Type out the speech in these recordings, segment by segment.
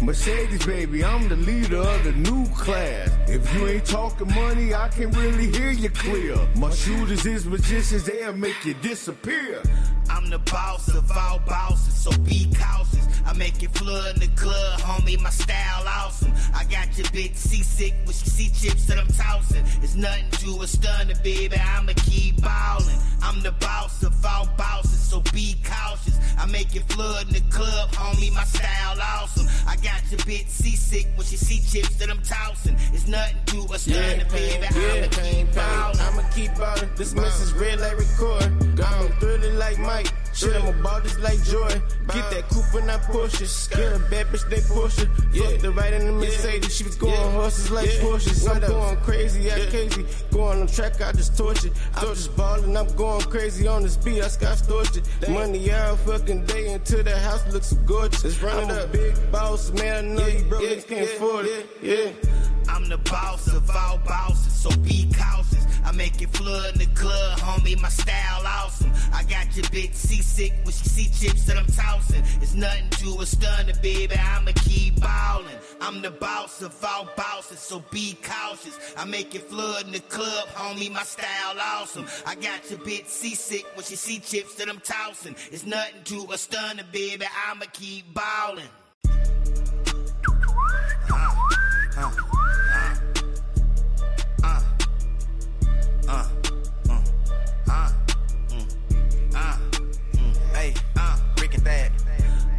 Mercedes, baby, I'm the leader of the new class. If you ain't talking money, I can really hear you clear. My shooters is magicians, they'll make you disappear. I'm the boss of all bosses, so be cautious. I make it flood in the club, homie, my style awesome. I got your bitch seasick when she see chips that I'm tossing. It's nothing to a stunner, baby, I'ma keep ballin'. I'm the boss of all bosses, so be cautious. I make it flood in the club, homie, my style awesome. I got your bitch seasick when she see chips that I'm tossing. It's nothing to a stunner, baby, I'ma keep ballin'. I'ma keep ballin'. This message red like record. I'm thrilling like Mike. Shit, I'm about this like Joy. Get that coupe and I push it. Get a bad bitch, they push it. Fuck the right in the Mercedes. She was going horses like Porsches. I'm going crazy, I crazy. Going on track, I just torch it. I'm just ballin', I'm going crazy on this beat. I scotch torch it. Money all fucking day until the house looks gorgeous. I'm a big boss, man. I know you broke, niggas can't afford it. Yeah. I'm the boss of all bosses, so be cautious. I make it flood in the club, homie, my style awesome. I got your bitch seasick when she see chips that I'm tossing. It's nothing to a stunner, baby, I'ma keep ballin'. I'm the boss of all bosses, so be cautious. I make it flood in the club, homie, my style awesome. I got your bitch seasick when she see chips that I'm tossing. It's nothing to a stunner, baby, I'ma keep ballin'.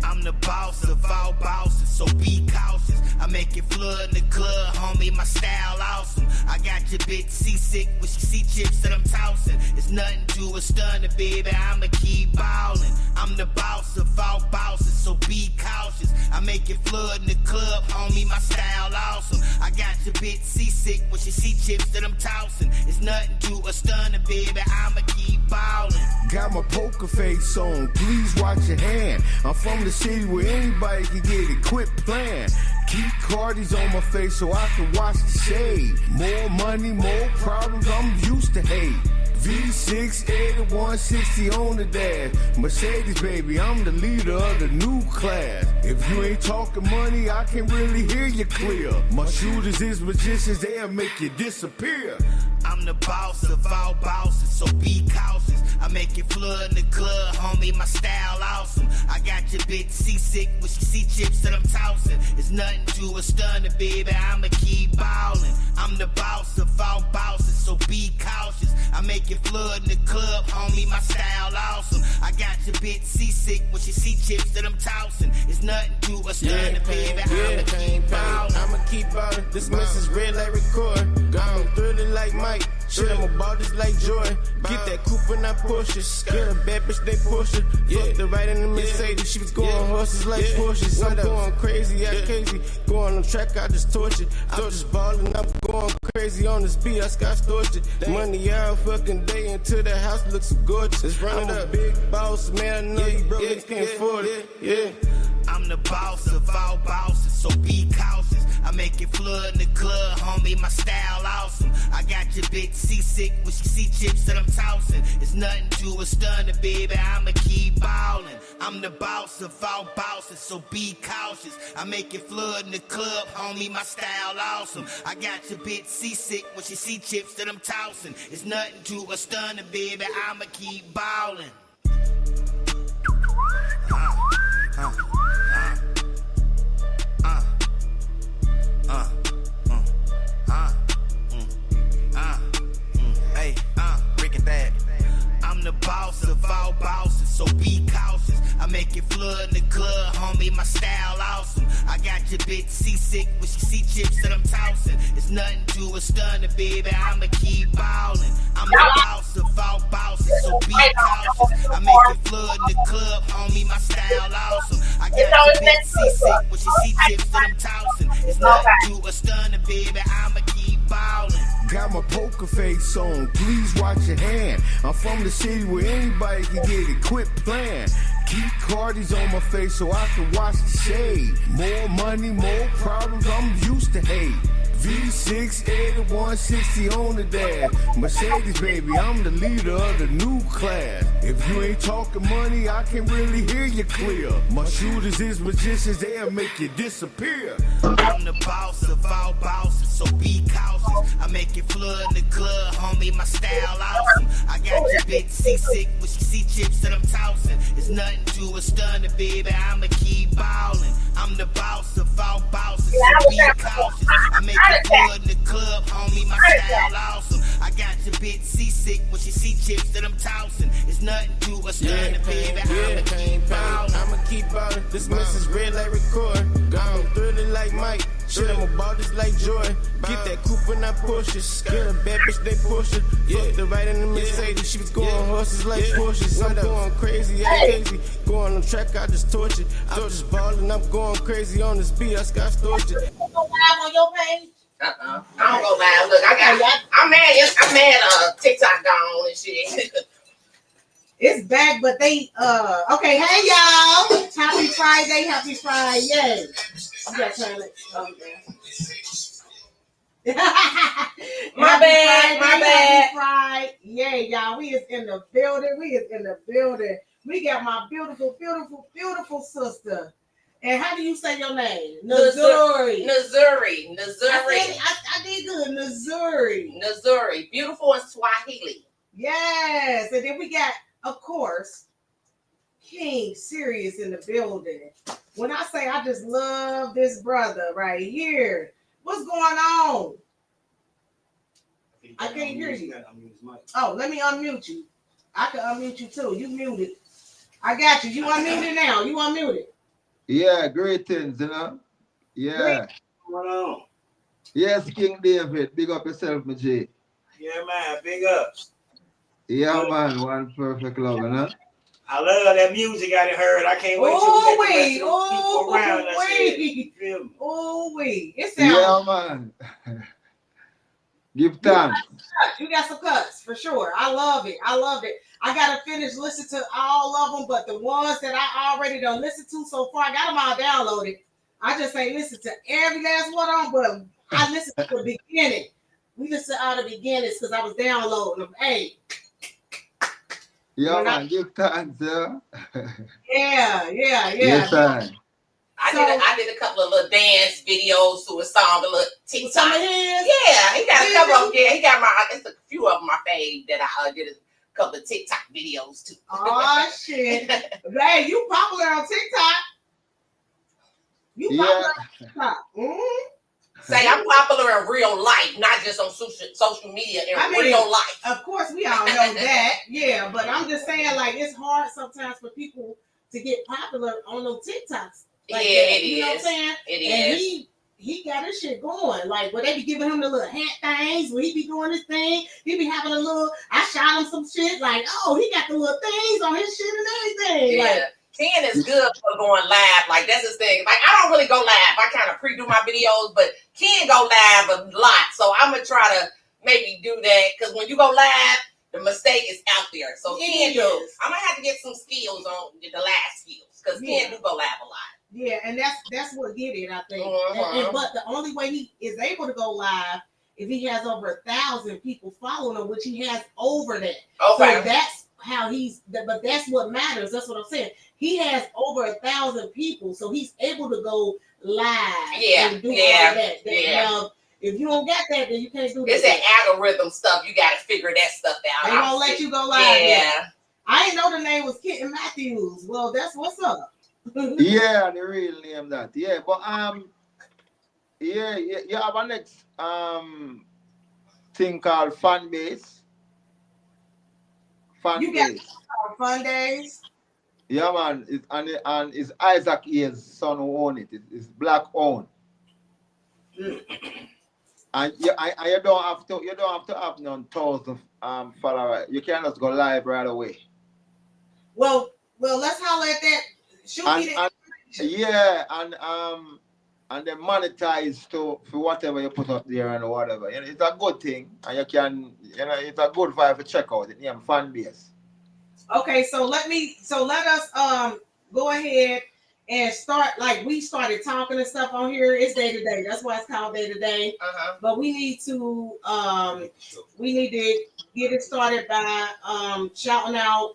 I'm the boss of all bosses, so be cautious. I make it flood in the club, homie, my style awesome. I got your bitch seasick when she see chips that I'm tossing. It's nothing to a stunner, baby, I'ma keep ballin'. I'm the boss of all bosses, so be cautious. I make it flood in the club, homie, my style awesome. I got your bitch seasick when she see chips that I'm tossing. It's nothing to a stunner, baby, I'ma keep ballin'. Got my poker face on, please watch your hand. I'm from the city where anybody can get it, quit playing. Keep Cardis on my face so I can watch the shade. More money, more problems, I'm used to hate. V6, 8160 on the dash. Mercedes, baby, I'm the leader of the new class. If you ain't talking money, I can really hear you clear. My shooters is magicians, they'll make you disappear. I'm the boss of all bosses, so be cautious. I make it flood in the club, homie, my style awesome. I got your bitch seasick when she see chips that I'm tossing. It's nothing to a stunner, baby, I'ma keep ballin'. I'm the boss of all bosses, so be cautious. I make it flood in the club, homie, my style awesome. I got your bitch seasick when she see chips that I'm tossing. It's nothing to a stunner, baby, I'ma keep ballin'. I'ma keep ballin'. This message red like record. I'm thrilling like Mike. Shit, I'm about this like Joy. Get that coupe and I push it. Get a bad bitch, they push it. Fuck the right in the Mercedes. She was going horses like Porsches. I'm going crazy, I crazy. Going on track, I just torch it. I'm just ballin', I'm going crazy on this beat. I scotch torch it. Money all fucking day until the house looks gorgeous. I'm a big boss, man. I know you broke, niggas can't afford it. Yeah. I'm the boss of all bosses, so be cautious. I make it flood in the club, homie, my style awesome. I got your bitch seasick when she see chips that I'm tossing. It's nothing to a stunner, baby, I'ma keep ballin'. I'm the boss of all bosses, so be cautious. I make it flood in the club, homie, my style awesome. I got your bitch seasick when she see chips that I'm tossing. It's nothing to a stunner, baby, I'ma keep ballin'. I'm the boss of all bosses, so be cautious. I make it flood in the club, homie, my style awesome. I got your bitch seasick when she see chips that I'm tossing. It's nothing to a stunner, baby, I'ma keep ballin'. I'm the boss of all bosses, so be cautious. I make it flood in the club, homie, my style awesome. I got your bitch seasick when she see chips that I'm tossing. It's nothing to a stunner, baby, I'ma keep ballin'. Got my poker face on, please watch your hand. I'm from the city where anybody can get it, quit playing. Keep Cardis on my face so I can watch the shade. More money, more problems, I'm used to hate. V6 8160 on the dash. Mercedes, baby, I'm the leader of the new class. If you ain't talking money, I can really hear you clear. My shooters is magicians, they'll make you disappear. I'm the boss of all bosses, so be cautious. I make it flood in the club, homie, my style awesome. I got your bitch seasick with sea chips that I'm tossing. It's nothing to a stunner, baby, I'ma keep ballin'. I'm the boss of all bosses, so be cautious. I make it flood in the club, homie, my style awesome. I got your bitch seasick with your sea chips that I'm tossing. It's nothing to a stunner, baby, I'ma keep ballin'. I'ma keep ballin'. This message red like record. I'm thrilling like Mike. Shit, I'm about this like joy. Get that coupe and I push it. Get a bad bitch, they push it. Fuck the right in the Mercedes. She was going horses like Porsches. I'm going crazy, crazy. Going on track, I just torch it. I'm just ballin', I'm going crazy on this beat. I got torch it. You go live on your page? I don't go live. Look, I'm mad TikTok gone and shit. It's back, but they okay, hey y'all. Happy Friday, happy Friday. You got to turn it. My bad. Friday. Yeah, y'all. We is in the building. We got my beautiful sister. And how do you say your name? Nzuri. I did good. Nzuri. Beautiful in Swahili. Yes. And then we got, of course, King Serious in the building. When I say I just love this brother right here, what's going on? I can't hear you. Oh, let me unmute you. I can unmute you too. You muted. I got you. You unmuted now. You unmuted. Yeah, greetings, you know. Yeah. What's going on? Yes, King David. Big up yourself, my G. Yeah, man. Big ups. Yeah, man. One perfect love, you know. I love that music I done heard. I can't wait to let people around us. It sounds. Yeah, man. Give thanks. You got some cuts for sure. I love it. I gotta finish listening to all of them, but the ones that I already done listened to so far, I got them all downloaded. I just ain't listened to every last one of them, but I listened to the beginning. We listened to all the beginnings because I was downloading them. Hey. Yeah, man, give thanks, yeah. Yeah. Yes, sir. I did a couple of little dance videos to a song, a little TikTok. Some of his? Yeah, he got a couple of them. Yeah, he got it's a few of them my fave that I did a couple of TikTok videos too. Oh shit. Hey, you popular on TikTok. You popular on TikTok. Mm-hmm. Say I'm popular in real life, not just on social media real life. Of course, we all know that. Yeah, but I'm just saying, like, it's hard sometimes for people to get popular on those TikToks. Like yeah, that. it You know what I'm saying? It is. And he got his shit going. Like, where they be giving him the little hat things, where he be doing his thing. He be having a little, I shot him some shit. Like, oh, he got the little things on his shit and everything. Yeah. Like, Ken is good for going live. Like, that's his thing. Like, I don't really go live. I kind of pre-do my videos, but Ken go live a lot. So I'm going to try to maybe do that. Because when you go live, the mistake is out there. So Ken I'm going to have to get some skills on the live skills. Because Ken do go live a lot. Yeah, and that's what get it, I think. Mm-hmm. But the only way he is able to go live if he has over 1,000 people following him, which he has over that. Okay. So that's how but that's what matters. That's what I'm saying. He has over 1,000 people, so he's able to go live and do all that. Now, if you don't get that, then you can't do that. It's that algorithm stuff. You got to figure that stuff out. They won't let you go live. Yeah. I didn't know the name was Kitten Matthews. Well, that's what's up. Yeah, the real name that. Yeah, but you have a next thing called fan base. You got Fun Days. Yeah, man. And it's Isaac E's son who own it. It's black owned. And you don't have to have none thousand followers. You can just go live right away. Well, let's holler at that. And then monetize for whatever you put up there and whatever. You know, it's a good thing, and you can, it's a good vibe to check out. It name fan base. Okay, so let us go ahead and start like we started talking and stuff on here. It's day to day. That's why it's called day to day. But we need to get it started by shouting out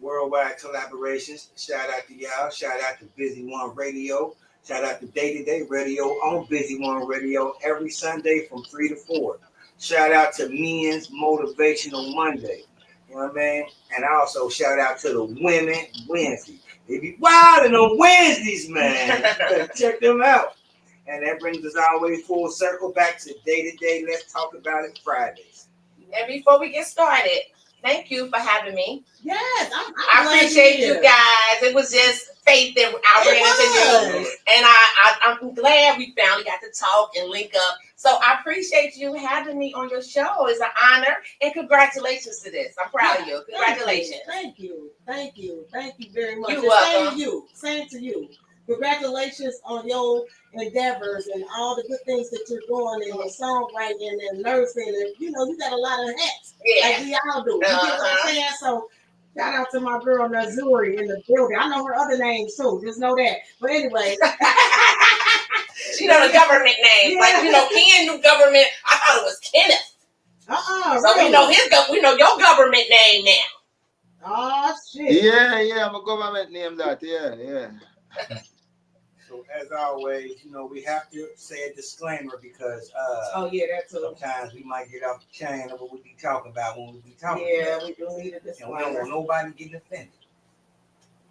worldwide collaborations. Shout out to y'all. Shout out to Busy One Radio. Shout out to Day to Day Radio on Busy One Radio every Sunday from 3 to 4. Shout out to Men's Motivational Monday. You know what I mean? And also shout out to the Women Wednesday. They be wilding on Wednesdays, man. Better check them out. And that brings us all the way full circle back to Day to Day. Let's talk about it Fridays. And before we get started, thank you for having me. Yes, I appreciate you guys. It was just faith that I ran into you, and I'm glad we finally got to talk and link up. So I appreciate you having me on your show. It's an honor, and congratulations to this. I'm proud of you. Congratulations. Thank you very much. You're welcome. Same to you. Congratulations on your endeavors and all the good things that you're doing in the songwriting and nursing, and you got a lot of hats like we all do. You get what I'm saying? So shout out to my girl Nzuri in the building. I know her other names too. Just know that. But anyway. She know the government name. Yeah. Like, Ken knew government. I thought it was Kenneth. So really? We know your government name now. Oh shit. Yeah, my government name that. Yeah. So as always, we have to say a disclaimer because that's sometimes we might get off the chain of what we be talking about when we be talking. Yeah, about. We do need a disclaimer. And we don't want nobody getting offended.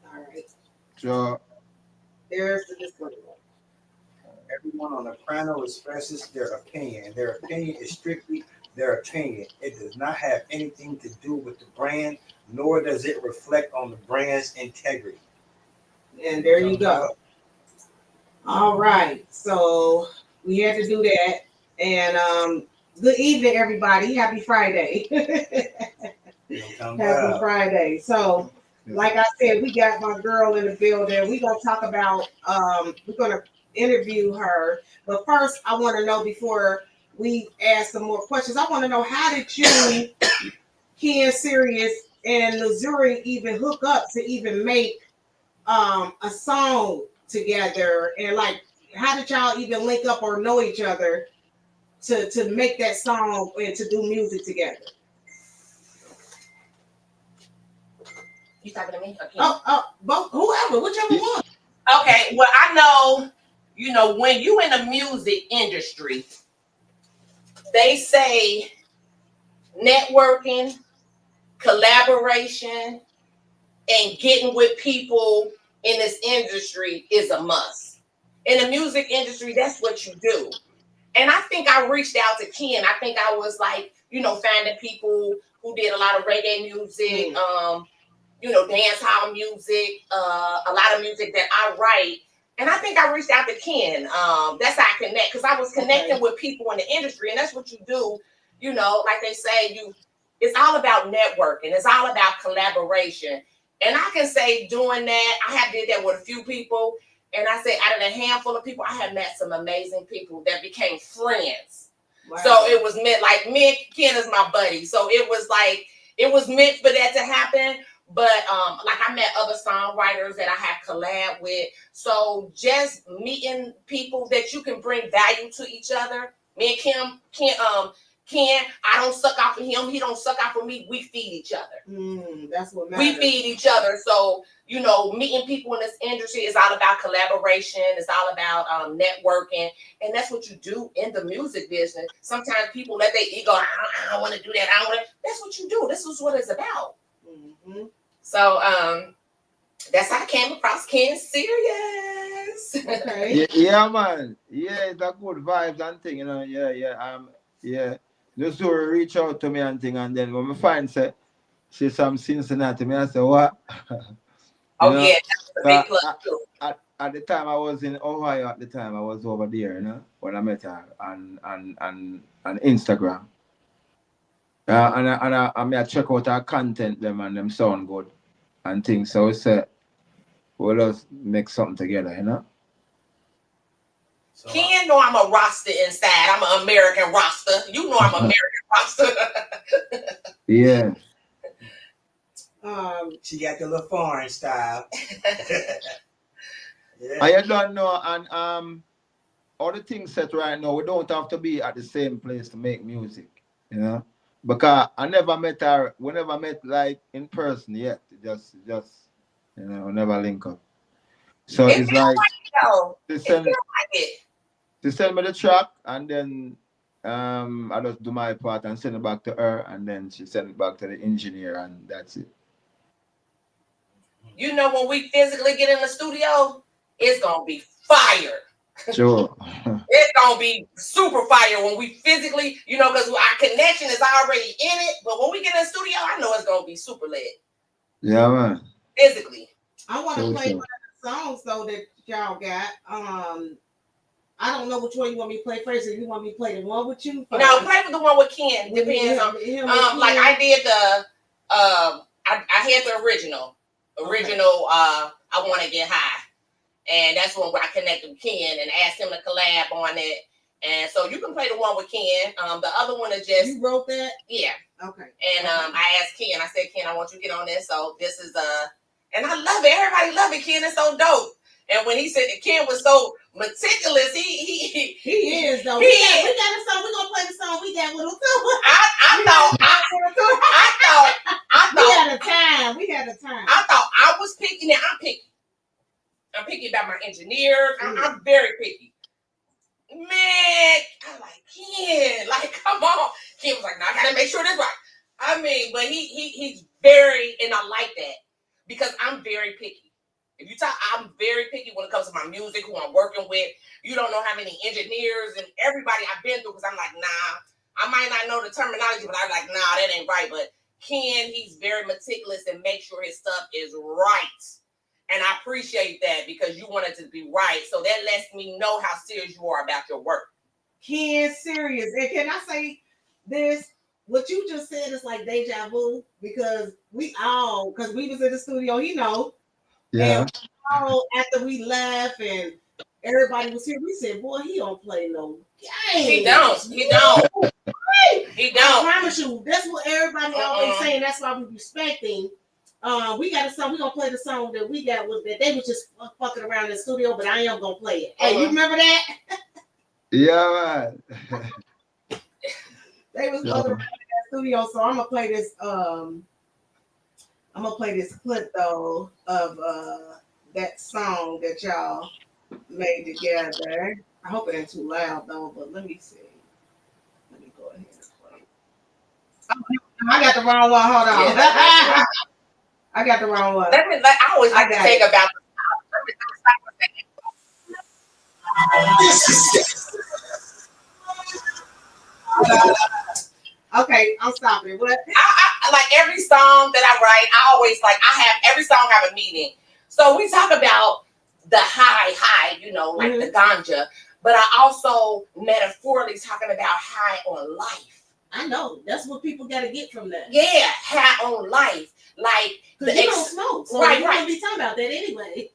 All right. Sure. There's the disclaimer. Everyone on the panel expresses their opinion. Their opinion is strictly their opinion. It does not have anything to do with the brand, nor does it reflect on the brand's integrity. And there you go. All right. So we had to do that. And good evening, everybody. Happy Friday. Happy Friday. So, like I said, we got my girl in the building. We're going to talk about, we're going to interview her. But first, I want to know before we ask some more questions, I want to know, how did you, Ken Sirius, and Nzuri even hook up to even make a song together? And like, how did y'all even link up or know each other to make that song and to do music together? You talking to me? Both, whoever, whichever one. Okay, well, I know, when you in the music industry, they say networking, collaboration, and getting with people in this industry is a must. In the music industry, that's what you do. And I think I reached out to Ken. I think I was like, finding people who did a lot of reggae music, dance hall music, a lot of music that I write. And I think I reached out to Ken. That's how I connect, because I was connecting with people in the industry, and that's what you do. Like they say, it's all about networking. It's all about collaboration. And I can say doing that, I have did that with a few people. And I say out of a handful of people, I have met some amazing people that became friends. Wow. So it was meant, like, me and Ken is my buddy. So it was meant for that to happen. But like, I met other songwriters that I have collab with. So just meeting people that you can bring value to each other. Me and Ken, I don't suck out for him. He don't suck out for me. We feed each other. That's what matters. We feed each other. So, meeting people in this industry is all about collaboration. It's all about networking. And that's what you do in the music business. Sometimes people let their ego, I don't want to do that. That's what you do. This is what it's about. Mm-hmm. So that's how I came across Ken Sirius. Okay. Yeah, man. Yeah, it's a good vibes and thing, Yeah. Nzuri reach out to me and thing, and then when we find she's from Cincinnati, I say, what? Yeah, that's a big plus too. At the time I was in Ohio, I was over there, when I met her on Instagram. And I check out her content, them, and them sound good and things. So we said, we'll just make something together, So, Ken know I'm a roster inside. I'm an American roster. I'm American roster. Yeah. She got the little foreign style. Yeah. I don't know, and all the things set right now, we don't have to be at the same place to make music, you know. Because I never met her, we never met like in person yet. Just you know, never link up. So it's like they send me the track, and then I just do my part and send it back to her, and then she send it back to the engineer, and that's it. You know, when we physically get in the studio, it's gonna be fire. Sure. It's gonna be super fire when we physically, you know, because our connection is already in it. But when we get in the studio, I know it's gonna be super lit. Yeah, man. Physically. I want to play one of the songs though that y'all got. I don't know which one you want me to play first. If you want me to play the one with you, first. No, play with the one with Ken. Depends on. Like I did the. I had the original. Okay. I Want to Get High. And that's when I connected with Ken and asked him to collab on it. And so you can play the one with Ken. The other one is just... You wrote that? Yeah. Okay. And I asked Ken, I said, Ken, I want you to get on this. So this is... And I love it. Everybody love it. Ken is so dope. And when he said that Ken was so meticulous, he is, though. We got a song. We're going to play the song we got with him, too. I thought... We had a time. I thought I was picky. Now I'm picky. I'm picky about my engineers. I'm very picky. Man, I'm like, Ken, like, come on. Ken was like, no, I gotta make sure this right. I mean, but he's very, and I like that because I'm very picky. If you talk, I'm very picky when it comes to my music, who I'm working with. You don't know how many engineers and everybody I've been through, because I'm like, nah, I might not know the terminology, but I'm like, nah, that ain't right. But Ken, he's very meticulous and make sure his stuff is right. And I appreciate that because you want it to be right. So that lets me know how serious you are about your work. Ken, serious. And can I say this? What you just said is like deja vu because we was in the studio, you know. Yeah. And after we laughed and everybody was here, we said, boy, he don't play no game. He don't. I promise you, that's what everybody always saying. That's why we respecting. We got a song. We're gonna play the song that we got with that they was just fucking around in the studio, but I am gonna play it. Hey, you remember that? Yeah, man. They was fucking around in that studio, so I'm gonna play this. I'm gonna play this clip though of that song that y'all made together. I hope it ain't too loud though, but let me see. Let me go ahead and play. I got the wrong one. Hold on. Yeah, I got the wrong one. I always like to take about Okay, I'm stopping. What? I like every song that I write. I always like every song have a meaning. So we talk about the high, you know, like the ganja, but I also metaphorically talking about high on life. I know that's what people got to get from that. Yeah, high on life, like you don't smoke, so right, you don't be talking about that anyway.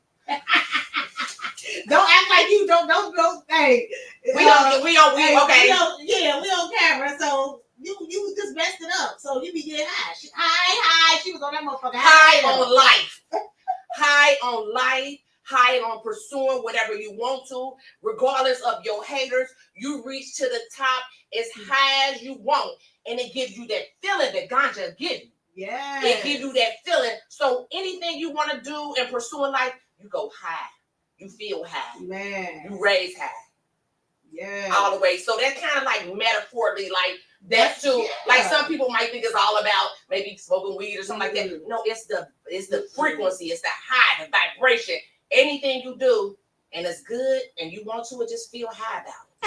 Don't act like you don't go. Hey, we on camera, so you just messed it up. So you be getting high. She was on that motherfucker. High on life, high on life. High on pursuing whatever you want to, regardless of your haters. You reach to the top as high as you want, and it gives you that feeling that ganja gives you. Yeah, it gives you that feeling. So anything you want to do and pursue in life, you go high. You feel high. Man, you raise high. Yeah, all the way. So that's kind of like metaphorically, like that too. Yeah. Like some people might think it's all about maybe smoking weed or something like that. No, it's the frequency, it's the high, the vibration. Anything you do and it's good and you want to, it just feel high about it.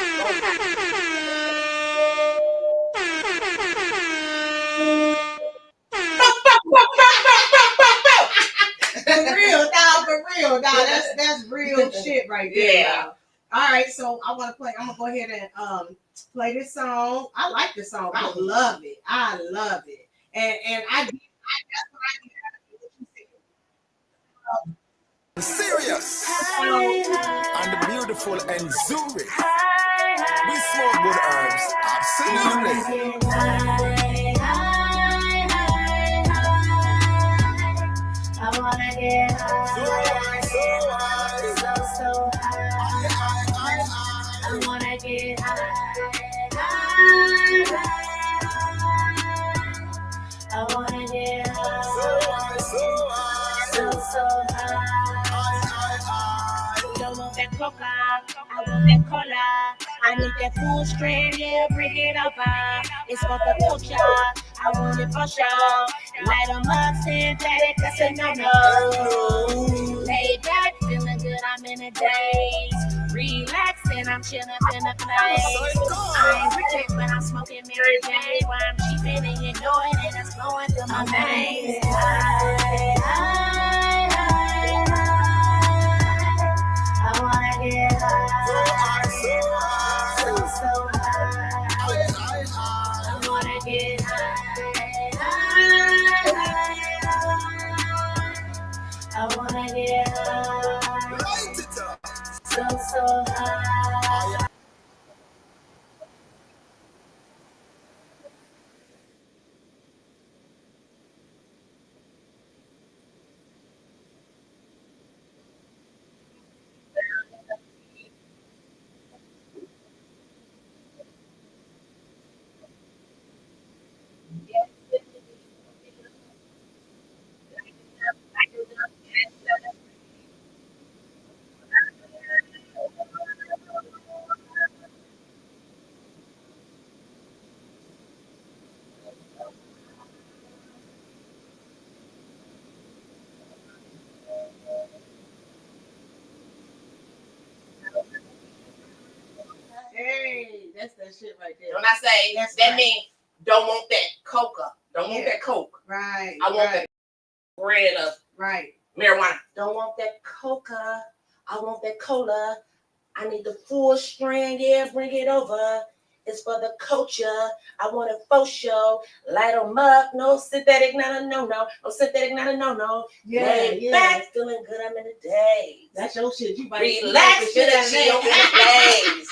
For real, dog. That's real shit right there. Yeah. All right, so I'm gonna go ahead and play this song. I like this song. I love it. And that's what I do. Serious and the beautiful Nzuri. We smoke good herbs, absolutely. wanna get high. So high. I wanna get high. I wanna get high. So high. Don't want that coca, I want that cola. I need that full strand, yeah, bring it over. It's for the culture, I want it for sure. Light 'em up, synthetic, that's a no-no. Lay back, feeling good, I'm in the days. Relaxing, I'm chilling in the place. I ain't rich, but I'm smoking Mary Jane. While I'm cheaping and you know it, and it's flowing through my veins. I wanna get high. So high. I wanna get high. I wanna get high. So high. Hey, that's that shit right there. When I say That's that right. means don't want that coca, don't want Yeah. that coke. Right. I want right, that brand of right. marijuana. Don't want that coca. I want that cola. I need the full strand, yeah, bring it over. It's for the culture. I want a faux show. Light 'em up. No synthetic, not a no-no. No synthetic, not a no-no. Yeah, Lay yeah. back, feeling good, I'm in the day. That's your shit. You Relax, feel the chill in the that. place.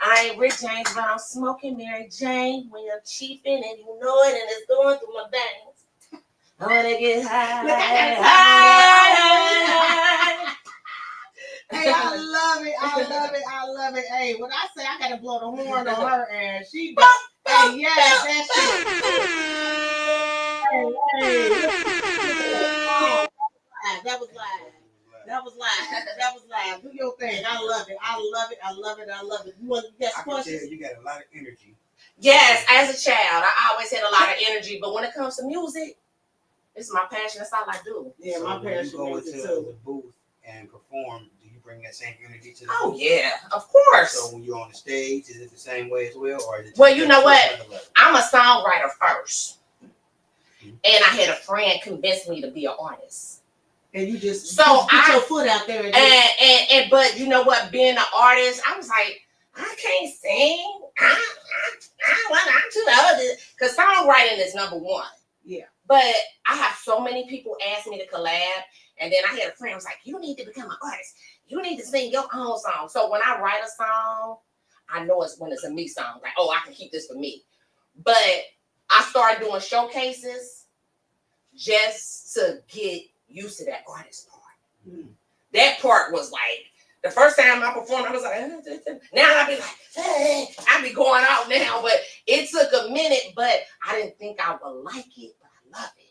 I ain't Rick James, but I'm smoking Mary Jane. When you're cheaping and you know it and it's going through my veins. I wanna get high. Look, I gotta high. Hey, I love it. I love it. I love it. Hey, when I say I gotta blow the horn on her ass, she does. Hey, yes, that shit. Hey. That was live. That was live. Do your thing. I love it. I love it. You got questions? You got a lot of energy. Yes, as a child, I always had a lot of energy, but when it comes to music, it's my passion. That's all I do. Yeah, So my when parents you go music into too. the booth and perform, do you bring that same energy to the Oh booth? yeah, of course. So when you're on the stage, is it the same way as well, or is it? Well, you know what? Another level? I'm a songwriter first, and I had a friend convince me to be an artist. And you just So put your foot out there and but you know what? Being an artist, I was like, I can't sing. I'm too old. Because songwriting is number one. Yeah. But I have so many people ask me to collab, and then I had a friend who was like, you need to become an artist. You need to sing your own song. So when I write a song, I know it's when it's a me song. Like, oh, I can keep this for me. But I started doing showcases just to get used to that artist part. That part was like, the first time I performed, I was like, now I be like, hey, I be going out now, but it took a minute, but I didn't think I would like it, but I love it.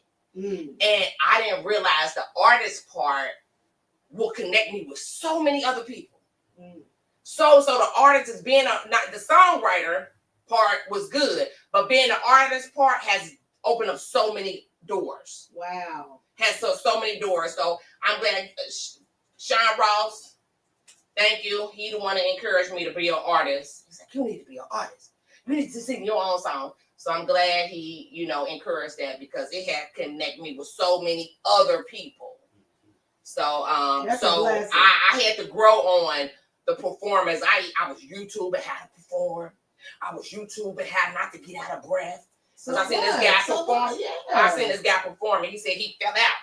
And I didn't realize the artist part will connect me with so many other people. So the artist is being not the songwriter part was good, but being the artist part has opened up so many doors. Wow. Has so many doors. So I'm glad Sean Ross, thank you. He the one that encouraged me to be an artist. He's like, you need to be an artist. You need to sing your own song. So I'm glad he, encouraged that because it had connected me with so many other people. So I had to grow on the performance. I was YouTubing how to perform. I was YouTubing how not to get out of breath. Because I seen this guy perform. I seen this guy performing. He said he fell out.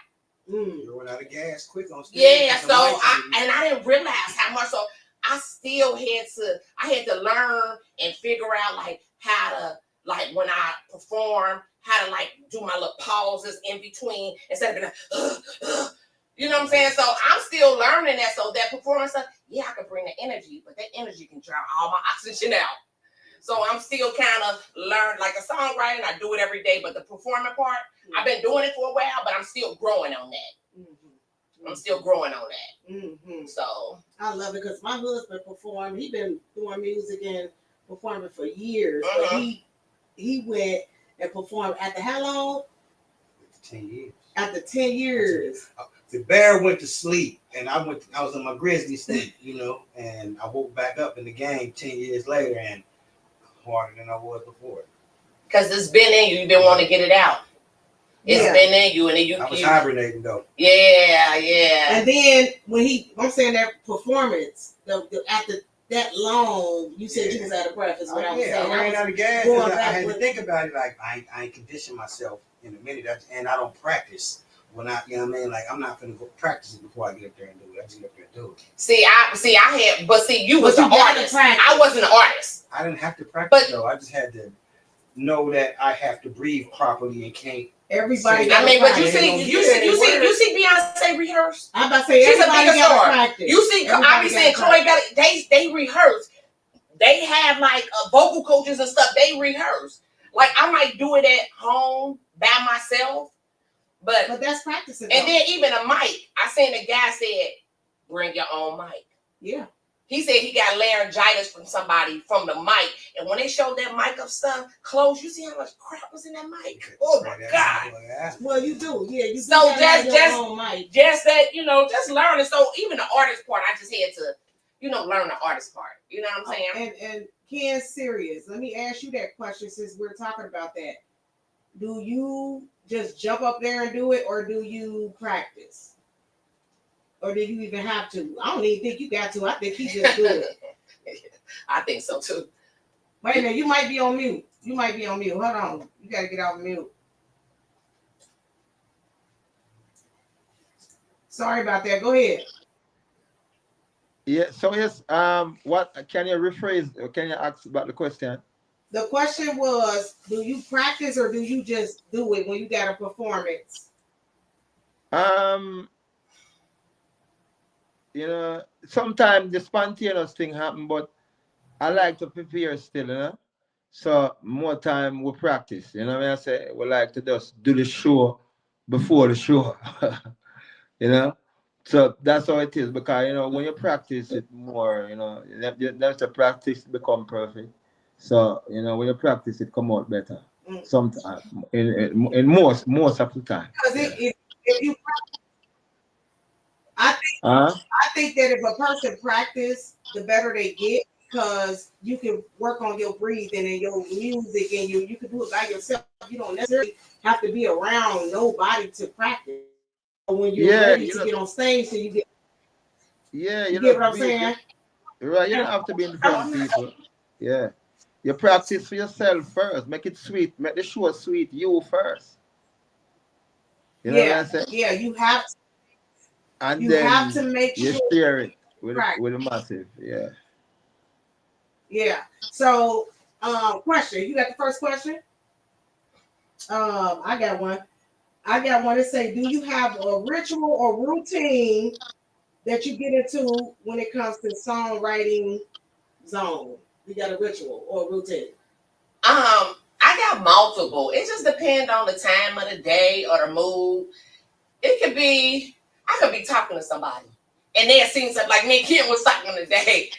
You run out of gas quick on stage. Yeah, so I didn't realize how much. So I still had to learn and figure out like how to, like when I perform, how to like do my little pauses in between instead of being like, You know what I'm saying? So I'm still learning that. So that performance stuff, yeah, I can bring the energy, but that energy can drown all my oxygen out. So I'm still kind of learning, like a songwriting, I do it every day, but the performing part, I've been doing it for a while, but I'm still growing on that. Mm-hmm. I'm still growing on that. Mm-hmm. So I love it because my husband performed. He's been doing music and performing for years. But he went and performed after how long? 10 years. After 10 years. The bear went to sleep, and I was in my grizzly sleep, you know, and I woke back up in the game 10 years later and harder than I was before. Because it's been in you. You've been wanting to get it out. It's been in you, and then you. I was hibernating though. Yeah, yeah. And then when I'm saying that performance, after that long, you said you was out of breath. Is what I was saying. I ran out of gas. I had to think about it. Like I ain't conditioned myself in a minute, and I don't practice. When I, you know what I mean? Like, I'm not gonna go practice it before I get up there and do it. I just get up there and do it. You was an artist. I wasn't an artist. I didn't have to practice though. I just had to know that I have to breathe properly and can't. Everybody. I mean, but you see Beyonce rehearse. I'm about to say she's a big star. Practice. You see, I be saying Chloe Bailey. They rehearse. They have like vocal coaches and stuff. They rehearse. Like I might do it at home by myself. But that's practicing. And then even a mic. I seen the guy said, bring your own mic. Yeah. He said he got laryngitis from somebody from the mic. And when they showed that mic up stuff close, you see how much crap was in that mic? Oh my God. Well, you do. Yeah. You so just that, you know, just learning. So even the artist part, I just had to, you know, learn the artist part. You know what I'm saying? And Ken, serious. Let me ask you that question since we're talking about that. Do you just jump up there and do it, or do you practice? Or do you even have to? I don't even think you got to. I think you just do it. I think so too. Wait a minute, you might be on mute. Hold on. You got to get off mute. Sorry about that. Go ahead. Yeah, so yes, what can you rephrase, or can you ask about the question? The question was, do you practice or do you just do it when you got a performance? You know, sometimes the spontaneous thing happen, but I like to prepare still, you know. So more time we practice, you know what I say? We like to just do the show before the show, you know. So that's how it is, because, you know, when you practice it more, you know, that's the practice become perfect. So, you know, when you practice, it come out better. Sometimes, in most of the time. Because if you practice, I think that if a person practice, the better they get, because you can work on your breathing and your music, and you can do it by yourself. You don't necessarily have to be around nobody to practice. When you're ready to get on stage, so you get. Yeah, you get what I'm saying? Right, you don't have to be in front of people. Yeah. You practice for yourself first. Make it sweet. Make the show sweet you first. You know what I'm saying? Yeah, you have to. And you then have to make you sure share it with a massive. Yeah. Yeah. So, question. You got the first question? I got one. That say, do you have a ritual or routine that you get into when it comes to songwriting zone? You got a ritual or a routine? I got multiple. It just depends on the time of the day or the mood. It could be, I could be talking to somebody and they'll see something, like me and Kim was talking today.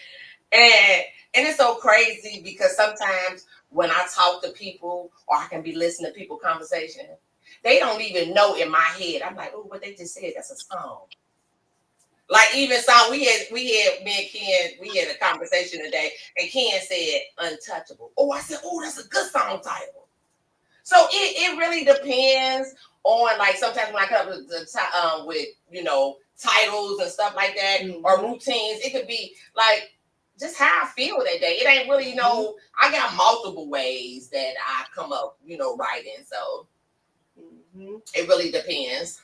And it's so crazy because sometimes when I talk to people or I can be listening to people's conversation, they don't even know in my head. I'm like, oh, what they just said, that's a song. Like even song, we had me and Ken, we had a conversation today, and Ken said Untouchable. Oh, I said, oh, that's a good song title. So it really depends on, like, sometimes when I come up with you know, titles and stuff like that, or routines, it could be like just how I feel that day. It ain't really, you know, I got multiple ways that I come up, you know, writing. So it really depends.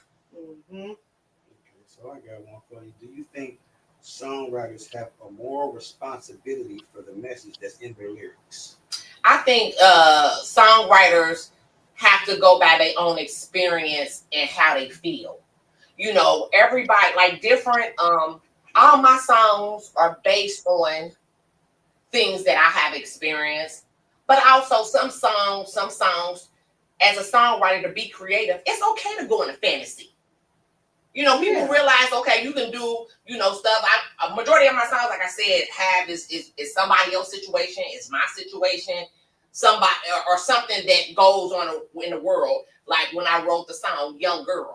So I got one for you. Do you think songwriters have a moral responsibility for the message that's in their lyrics? I think songwriters have to go by their own experience and how they feel. You know, everybody like different. All my songs are based on things that I have experienced, but also some songs, as a songwriter, to be creative, it's okay to go into fantasy. You know, people realize, okay, you can do, you know, stuff. A majority of my songs, like I said, have is somebody else's situation, it's my situation, somebody or something that goes on in the world. Like when I wrote the song "Young Girl,"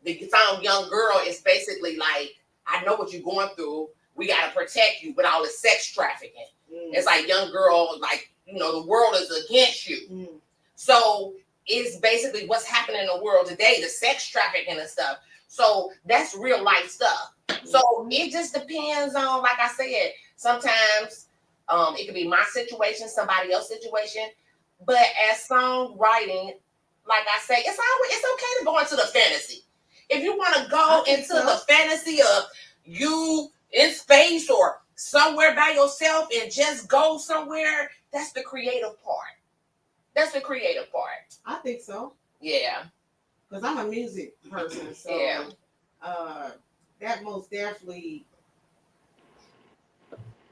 the song "Young Girl" is basically like, I know what you're going through. We gotta protect you with all the sex trafficking. It's like young girl, like, you know, the world is against you. So it's basically what's happening in the world today, the sex trafficking and stuff. So that's real life stuff. So it just depends on, like I said, sometimes it could be my situation, somebody else's situation. But as songwriting, like I say, it's okay to go into the fantasy. If you want to go into the fantasy of you in space or somewhere by yourself and just go somewhere, that's the creative part. That's the creative part. I think so. Yeah. Because I'm a music person, so that most definitely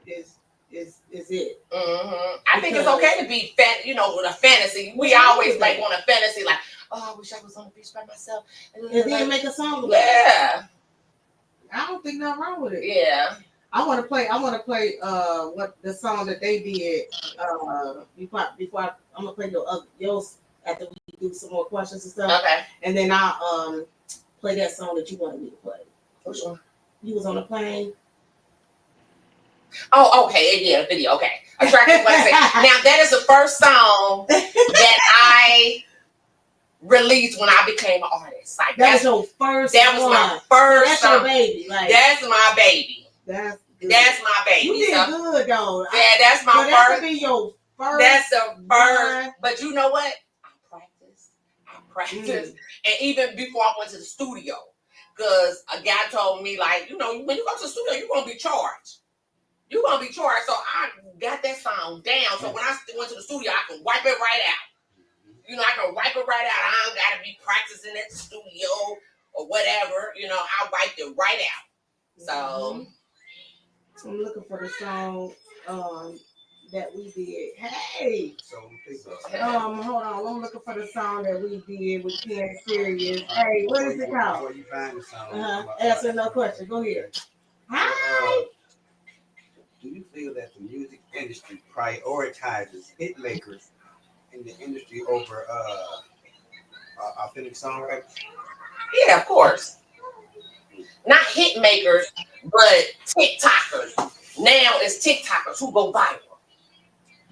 is it. I think it's okay to be with a fantasy. We always like want a fantasy, like, oh, I wish I was on the beach by myself. And then make a song about it. Yeah. I don't think nothing wrong with it. Yeah. I want to play what the song that they did before I'm gonna play yours after we do some more questions and stuff. Okay. And then I'll play that song that you wanted me to play. Which one? You was on a plane. Oh, okay. Yeah, the video. Okay. Attractive. Now that is the first song that I released when I became an artist. Like that's your first. That was my first. That's song. your baby. Like that's my baby. That's my baby. You did good though. Yeah, that's my first. That could be your first. That's the first. But you know what? I practiced. And even before I went to the studio, because a guy told me, like, you know, when you go to the studio, you're gonna be charged. You're gonna be charged. So I got that song down. So when I went to the studio, I can wipe it right out. You know, I can wipe it right out. I don't gotta be practicing at the studio or whatever. You know, I wiped it right out. So I'm looking for the song that we did. Hey. Hold on. I'm looking for the song that we did with Ken Serious. Hey, what is it called? Before you find the song, answer no question. Go ahead. Hi. Do you feel that the music industry prioritizes hit makers in the industry over authentic songwriters? Yeah, of course. Not hit makers, but TikTokers. Now it's TikTokers who go viral.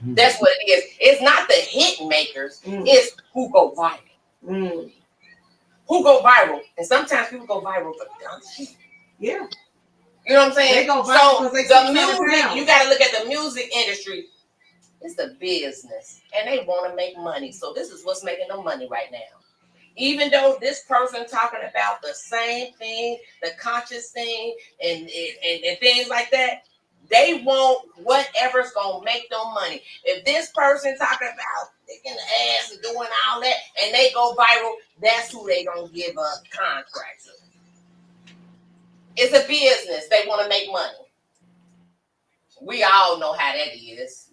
That's what it is. It's not the hit makers. It's who go viral. Who go viral. And sometimes people go viral for dumb shit. Yeah. You know what I'm saying? They go viral so the music, you got to look at the music industry. It's a business. And they want to make money. So this is what's making them money right now. Even though this person talking about the same thing, the conscious thing, and things like that, they want whatever's gonna make them money. If this person talking about kicking the ass and doing all that, and they go viral, that's who they gonna give a contract to. It's a business. They want to make money. We all know how that is,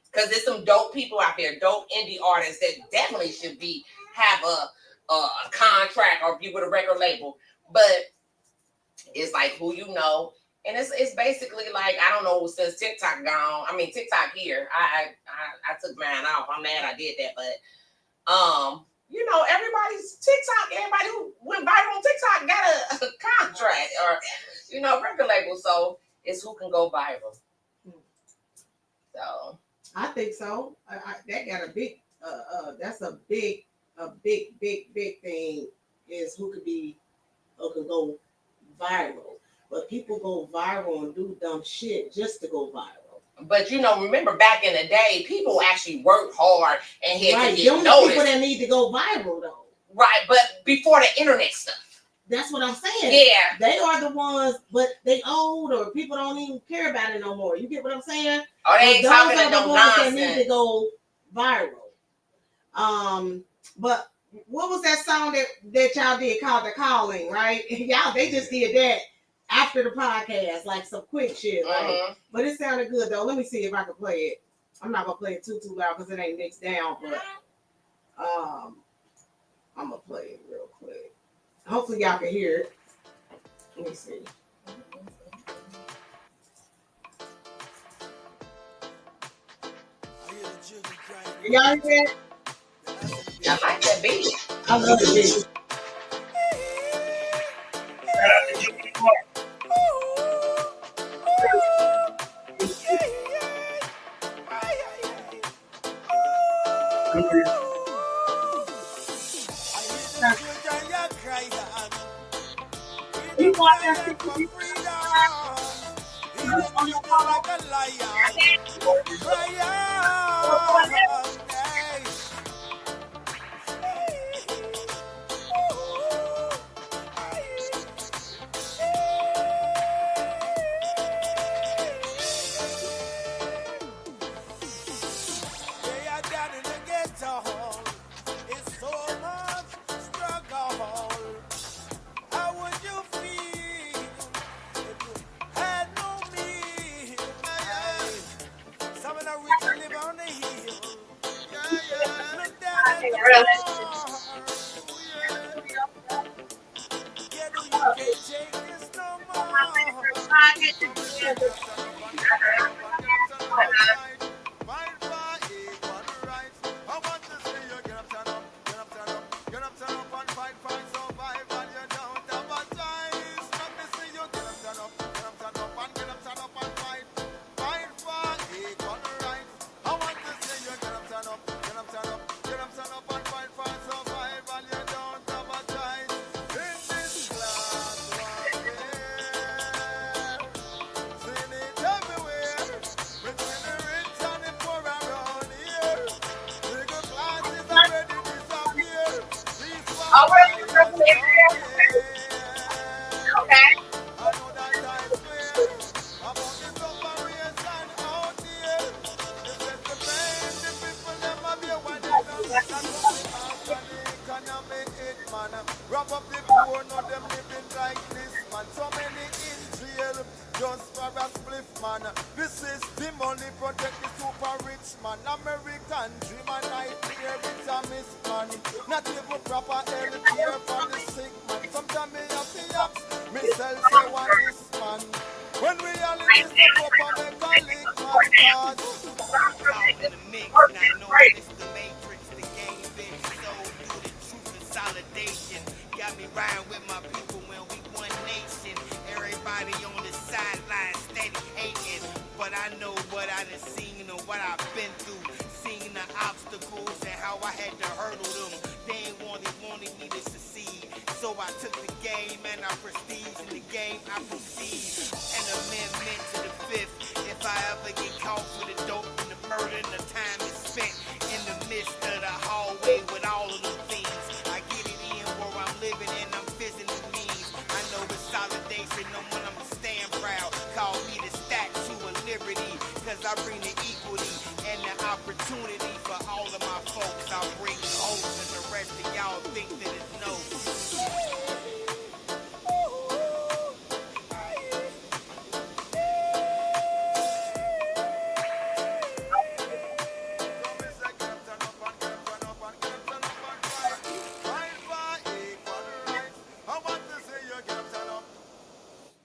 because there's some dope people out there, dope indie artists that definitely should have a contract or be with a record label, but it's like who you know, and it's basically like, I don't know, since TikTok gone. I mean, TikTok here. I took mine off. I'm mad I did that, but you know, everybody's TikTok. Everybody who went viral on TikTok got a contract or record label. So it's who can go viral. So I think so. That got a big. That's a big thing is who can go viral. But people go viral and do dumb shit just to go viral. But remember back in the day, people actually worked hard and had to get noticed. People that need to go viral though. Right, but before the internet stuff. That's what I'm saying. Yeah. They are the ones, but they old or people don't even care about it no more. You get what I'm saying? Oh, they ain't talking to no nonsense. That need to go viral. But what was that song that y'all did called The Calling, right? Y'all, they just did that after the podcast, like some quick shit. Like, but it sounded good though. Let me see if I can play it. I'm not gonna play it too loud because it ain't mixed down, but I'm gonna play it real quick. Hopefully y'all can hear it. Let me see. Y'all hear it? I like that beat. I love the beat. You want that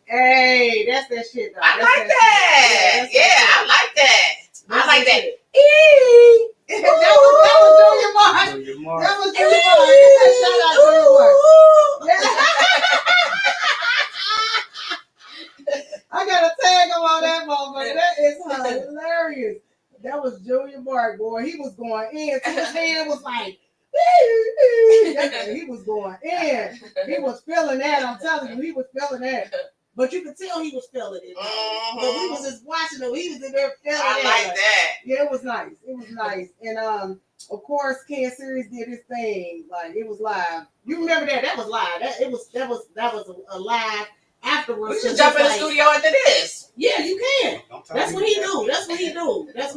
Hey, that's that shit though. I like that. Yeah, I like that. I like that. That was Junior Mark. That was Junior Mark. Shout out Junior Mark. I gotta tag him on that motherfucker. That is hilarious. That was Junior Mark, boy. He was going in. His hand was like, he was going in. He was feeling that. I'm telling you, he was feeling that. But you could tell he was feeling it. But we was just watching him. He was in there feeling it. I like that. Yeah, it was nice. It was nice. And of course, Ken Series did his thing. Like it was live. You remember that? That was live. That was a live afterwards. We just jump in the studio after this. Yeah, you can. That's what he do. That's what he do. That's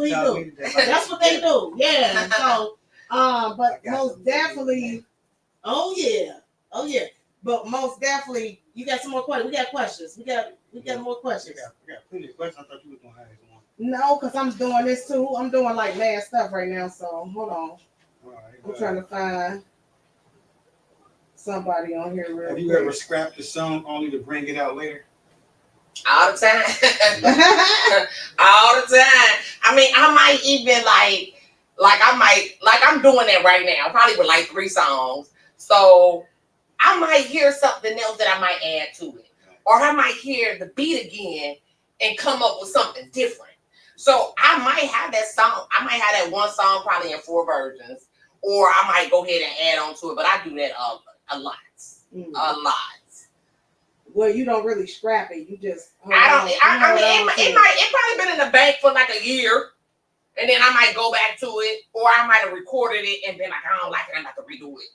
what they do. Yeah. So but most definitely Oh yeah. But most definitely, you got some more questions. We got questions. We got more questions. We got plenty of questions. I thought you was gonna ask one. No, because I'm doing this too. I'm doing like mad stuff right now. So hold on. All right, I'm trying to find somebody on here real Have you quick. ever scrapped a song only to bring it out later? All the time. All the time. I mean, I might even like I'm doing that right now, probably with like 3 songs. So I might hear something else that I might add to it. Or I might hear the beat again and come up with something different. So I might have that song. I might have that one song probably in 4 versions. Or I might go ahead and add on to it. But I do that a lot. A lot. Well, you don't really scrap it. You just. It probably been in the bank for like a year. And then I might go back to it. Or I might have recorded it and been like, I don't like it. I'm about to redo it.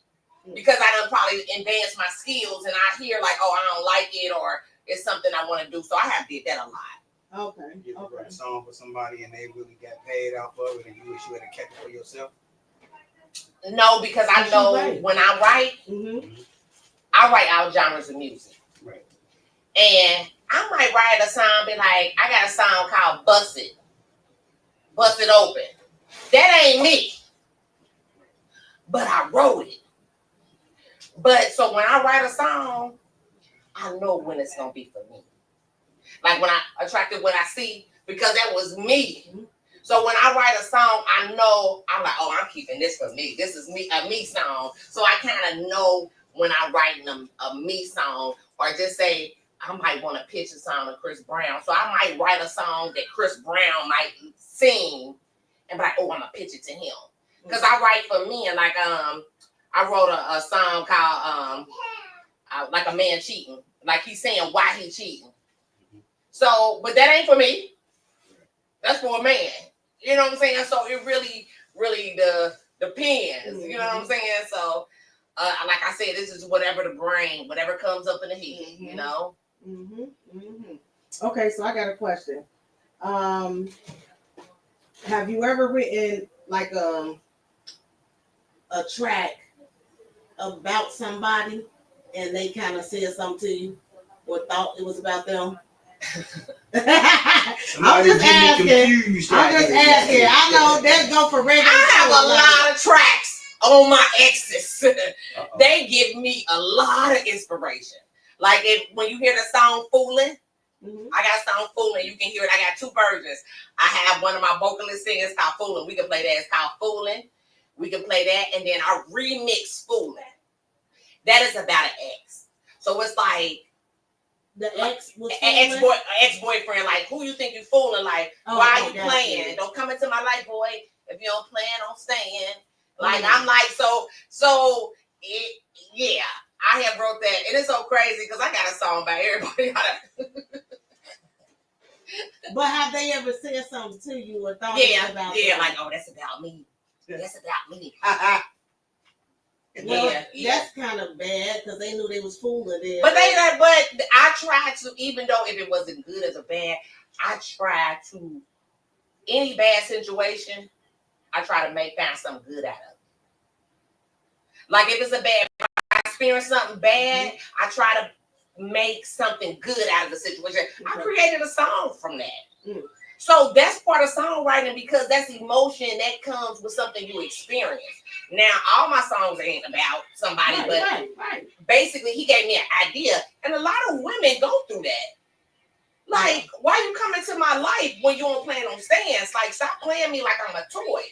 Because I done probably advanced my skills. And I hear like, oh, I don't like it. Or it's something I want to do. So I have did that a lot. Okay. You ever write a song for somebody and they really got paid off of it and you wish you had kept it for yourself? No, because I know when I write, I write all genres of music. Right. And I might write a song, be like, I got a song called Bust It. Bust It Open. That ain't me. But I wrote it. But so when I write a song, I know when it's going to be for me. Like when I attracted what I see, because that was me. So when I write a song, I know, I'm like, oh, I'm keeping this for me. This is me, a me song. So I kind of know when I'm writing a me song, or just say, I might want to pitch a song to Chris Brown. So I might write a song that Chris Brown might sing and be like, oh, I'm going to pitch it to him. Because I write for me, and like, I wrote a song called, like a man cheating. Like he's saying why he cheating. So, but that ain't for me. That's for a man. You know what I'm saying? So it really depends. You know what I'm saying? So, like I said, this is whatever the brain, whatever comes up in the head, you know? Okay, so I got a question. Have you ever written like a track about somebody and they kind of said something to you or thought it was about them? I'm just asking. I know that go for regular. I have a lot of tracks on my exes. They give me a lot of inspiration. Like when you hear the song Foolin', I got a song Foolin', you can hear it. I got 2 versions. I have one of my vocalist singers called Foolin'. We can play that. It's called Foolin'. We can play that. And then I remix Foolin'. That is about an ex. So it's like, the ex was ex-boyfriend, like, who you think you fooling? Like, why are you playing? Don't come into my life, boy. If you don't plan on staying. Like, I'm like, yeah, I have wrote that. And it's so crazy because I got a song about everybody. But have they ever said something to you or thought about them? Like, oh, that's about me. That's about me. Well, that's kind of bad because they knew they was fooling them. But I tried to, even though if it wasn't good as a bad, I tried to, any bad situation, I try to find something good out of it. Like if it's a bad, if I experience something bad, I try to make something good out of the situation. I created a song from that. So that's part of songwriting because that's emotion that comes with something you experience. Now, all my songs ain't about somebody, but basically he gave me an idea. And a lot of women go through that. Like, why you coming to my life when you don't plan on staying? It's like, stop playing me like I'm a toy.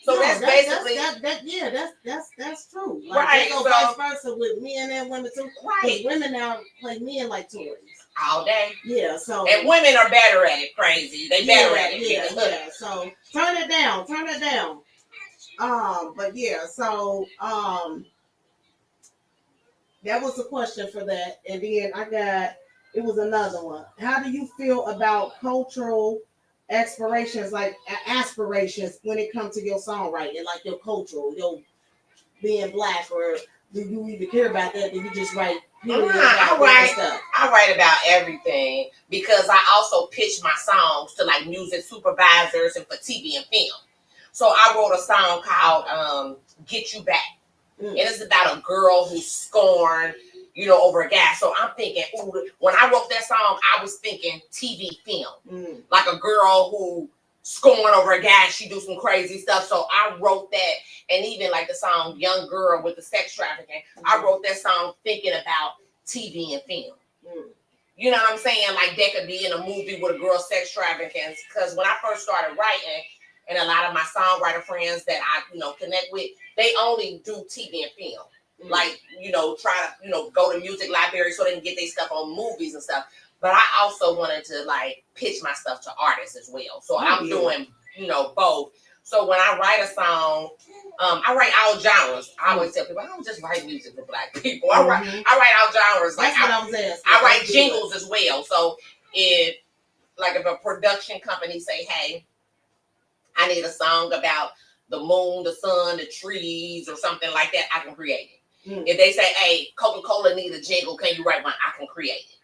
So that's basically that's true. Like, right. So vice versa with men and women too. Right. Women now play men like toys. All day. Yeah, so and women are better at it, crazy. They better at it. Yeah. So turn it down. But yeah, so that was a question for that. And then it was another one. How do you feel about cultural aspirations when it comes to your songwriting, like your cultural, your being black, or do you even care about that? Do you just write? I write about everything because I also pitch my songs to like music supervisors and for TV and film. So I wrote a song called "Get You Back." and it's about a girl who's scorned, over a guy. So I'm thinking, ooh, when I wrote that song, I was thinking TV film, like a girl who scorned over a guy, she do some crazy stuff. So I wrote that, and even like the song "Young Girl" with the sex trafficking, I wrote that song thinking about TV and film. You know what I'm saying? Like that could be in a movie with a girl sex trafficking. Because when I first started writing, and a lot of my songwriter friends that I, connect with, they only do TV and film. Like, try to, go to music library so they can get their stuff on movies and stuff. But I also wanted to like pitch my stuff to artists as well. So I'm doing, both. So when I write a song, I write all genres. I always tell people I don't just write music for Black people. I write all genres. Like I write jingles as well. So if a production company say, hey, I need a song about the moon, the sun, the trees, or something like that, I can create it. If they say, hey, Coca-Cola need a jingle, can you write one? I can create it.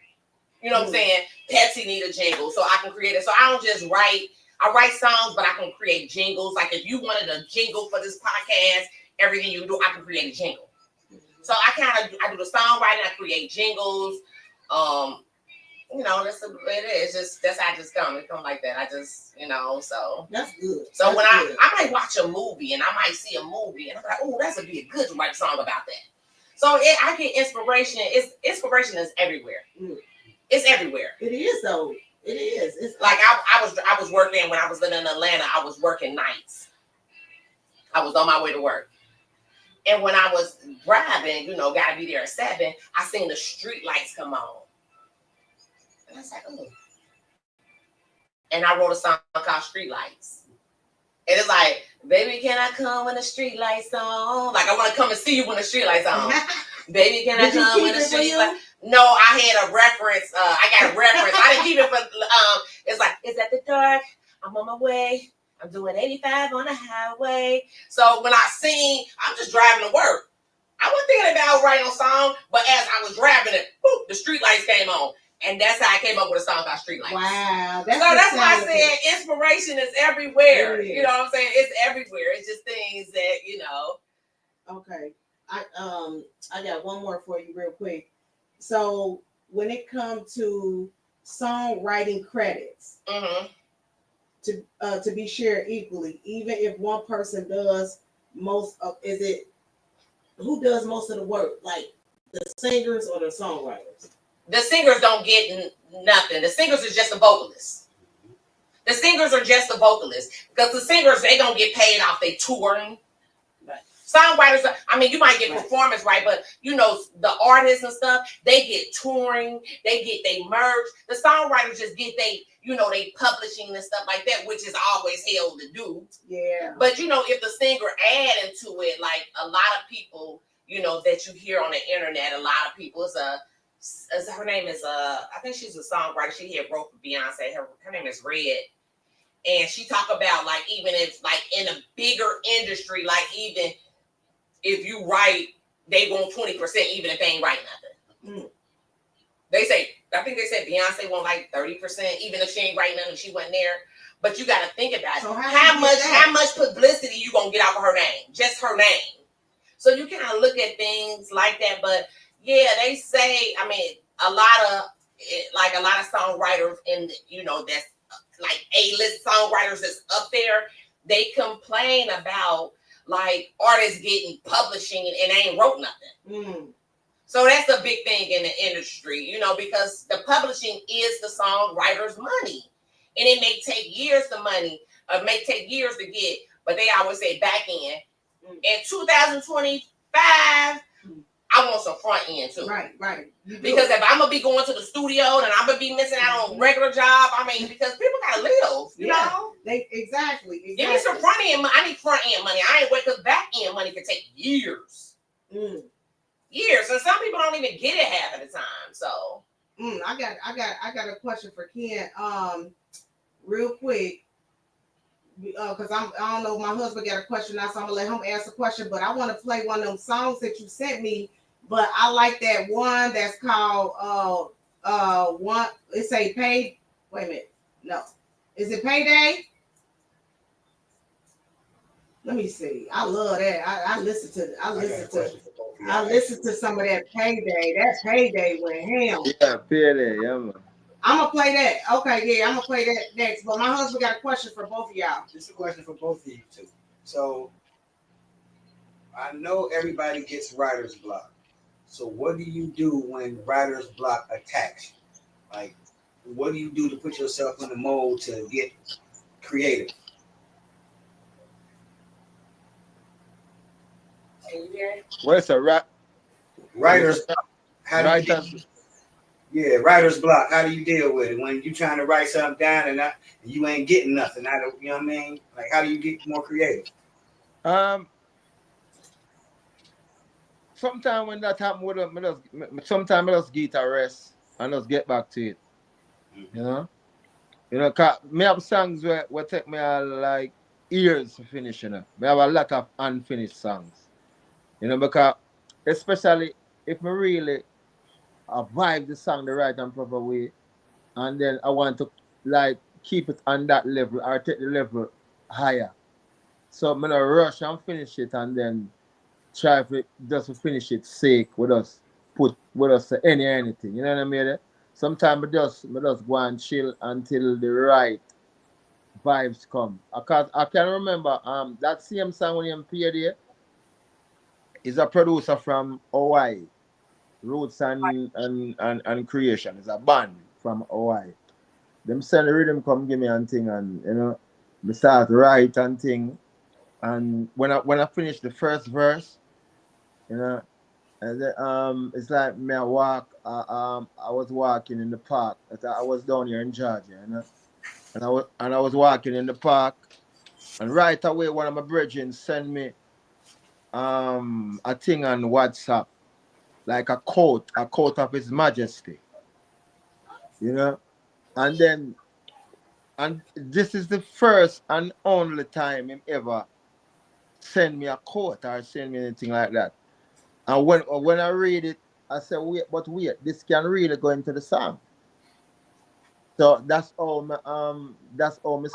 You know what I'm saying? Pepsi need a jingle, so I can create it. So I don't just write. I write songs, but I can create jingles. Like if you wanted a jingle for this podcast, everything you do, I can create a jingle. So I do the songwriting, I create jingles. That's how I just come. It come like that. I just, so that's good. So that's when good. I might watch a movie and I might see a movie and I'm like, oh, that's would be good to write a song about that. So I get inspiration. Inspiration is everywhere. It's everywhere. It is though. It is. It's like I was working when I was living in Atlanta. I was working nights. I was on my way to work. And when I was driving, gotta be there at 7, I seen the street lights come on. And I was like, oh. And I wrote a song called Street Lights. And it's like, baby, can I come when the street lights on? Like, I want to come and see you when the street lights on. Baby, can I come when the street lights on? No, I had a reference. I got a reference. I didn't keep it, but it's like, it's at the dark. I'm on my way. I'm doing 85 on the highway. So when I sing, I'm just driving to work. I wasn't thinking about writing a song, but as I was driving it, boop, the street lights came on. And that's how I came up with a song about street lights. Wow. That's why I said inspiration is everywhere. You know what I'm saying? It's everywhere. It's just things that, Okay. I got one more for you real quick. So when it comes to songwriting credits, to be shared equally, even if one person does most of, who does most of the work? Like the singers or the songwriters? The singers don't get nothing. The singers is just the vocalists. The singers are just the vocalists. Because the singers, they don't get paid off their touring. Right. Songwriters, you might get performance, right? But, the artists and stuff, they get touring. They get their merch. The songwriters just get they publishing and stuff like that, which is always hell to do. Yeah. But, if the singer add into it, like a lot of people, that you hear on the internet, a lot of people, her name is I think she's a songwriter. She had wrote for Beyonce. Her name is Red, and she talk about like even if like in a bigger industry, like even if you write, they want 20% even if they ain't write nothing. I think they said Beyonce want like 30% even if she ain't writing nothing. She wasn't there. But you got to think about so how much publicity you gonna get off of her name, just her name. So you kind of look at things like that, but. Yeah, they say, a lot of songwriters that's like A-list songwriters that's up there, they complain about like artists getting publishing and they ain't wrote nothing. So that's a big thing in the industry, because the publishing is the songwriter's money. And it may take years to get, but they always say back end. In 2025, I want some front end too. Right. Because if I'm gonna be going to the studio and I'm gonna be missing out on regular job, because people gotta live, you know. Exactly. Give me some front end money. I need front end money. I ain't wait because back end money can take years. Years, and some people don't even get it half of the time. So, I got a question for Ken. Real quick. Because I don't know, my husband got a question now, so I'm gonna let him ask a question. But I want to play one of them songs that you sent me. But I like that one that's called one. It's a pay. Wait a minute, no, is it Payday? Let me see. I love that. I listen to some of that Payday. That Payday went ham. Yeah, Payday, yeah, man. I'm gonna play that. Okay, yeah, I'm gonna play that next. But my husband got a question for both of y'all. This is a question for both of you too. So I know everybody gets writer's block. So what do you do when writer's block attacks you? Like, what do you do to put yourself in the mode to get creative? What's a rap? Writer's block. Writer's block. How do you deal with it when you're trying to write something down and you ain't getting nothing? You know what I mean? Like, how do you get more creative? Sometimes when that happens with them, sometimes I just get a rest and just get back to it. You know, cause me have songs where take me like years to finish. You know, me have a lot of unfinished songs. You know, because especially if me really vibe the song the right and proper way, and then I want to like keep it on that level or take the level higher. So I'm gonna rush and finish it and then try to finish it sake with us anything. You know what I mean? Sometimes I just go and chill until the right vibes come. I can remember that same song when you played there is a producer from Hawaii. Roots and Creation is a band from Hawaii. Them send the rhythm come give me and thing and you know, me start write and thing. And when I finish the first verse, you know, and then, it's like me I walk. I was walking in the park. I was down here in Georgia, you know, and I was walking in the park, and right away one of my brethren sent me a thing on WhatsApp, like a quote of His Majesty, you know, and this is the first and only time him ever send me a quote or send me anything like that. And when I read it, I said, wait, this can really go into the song. So that's all me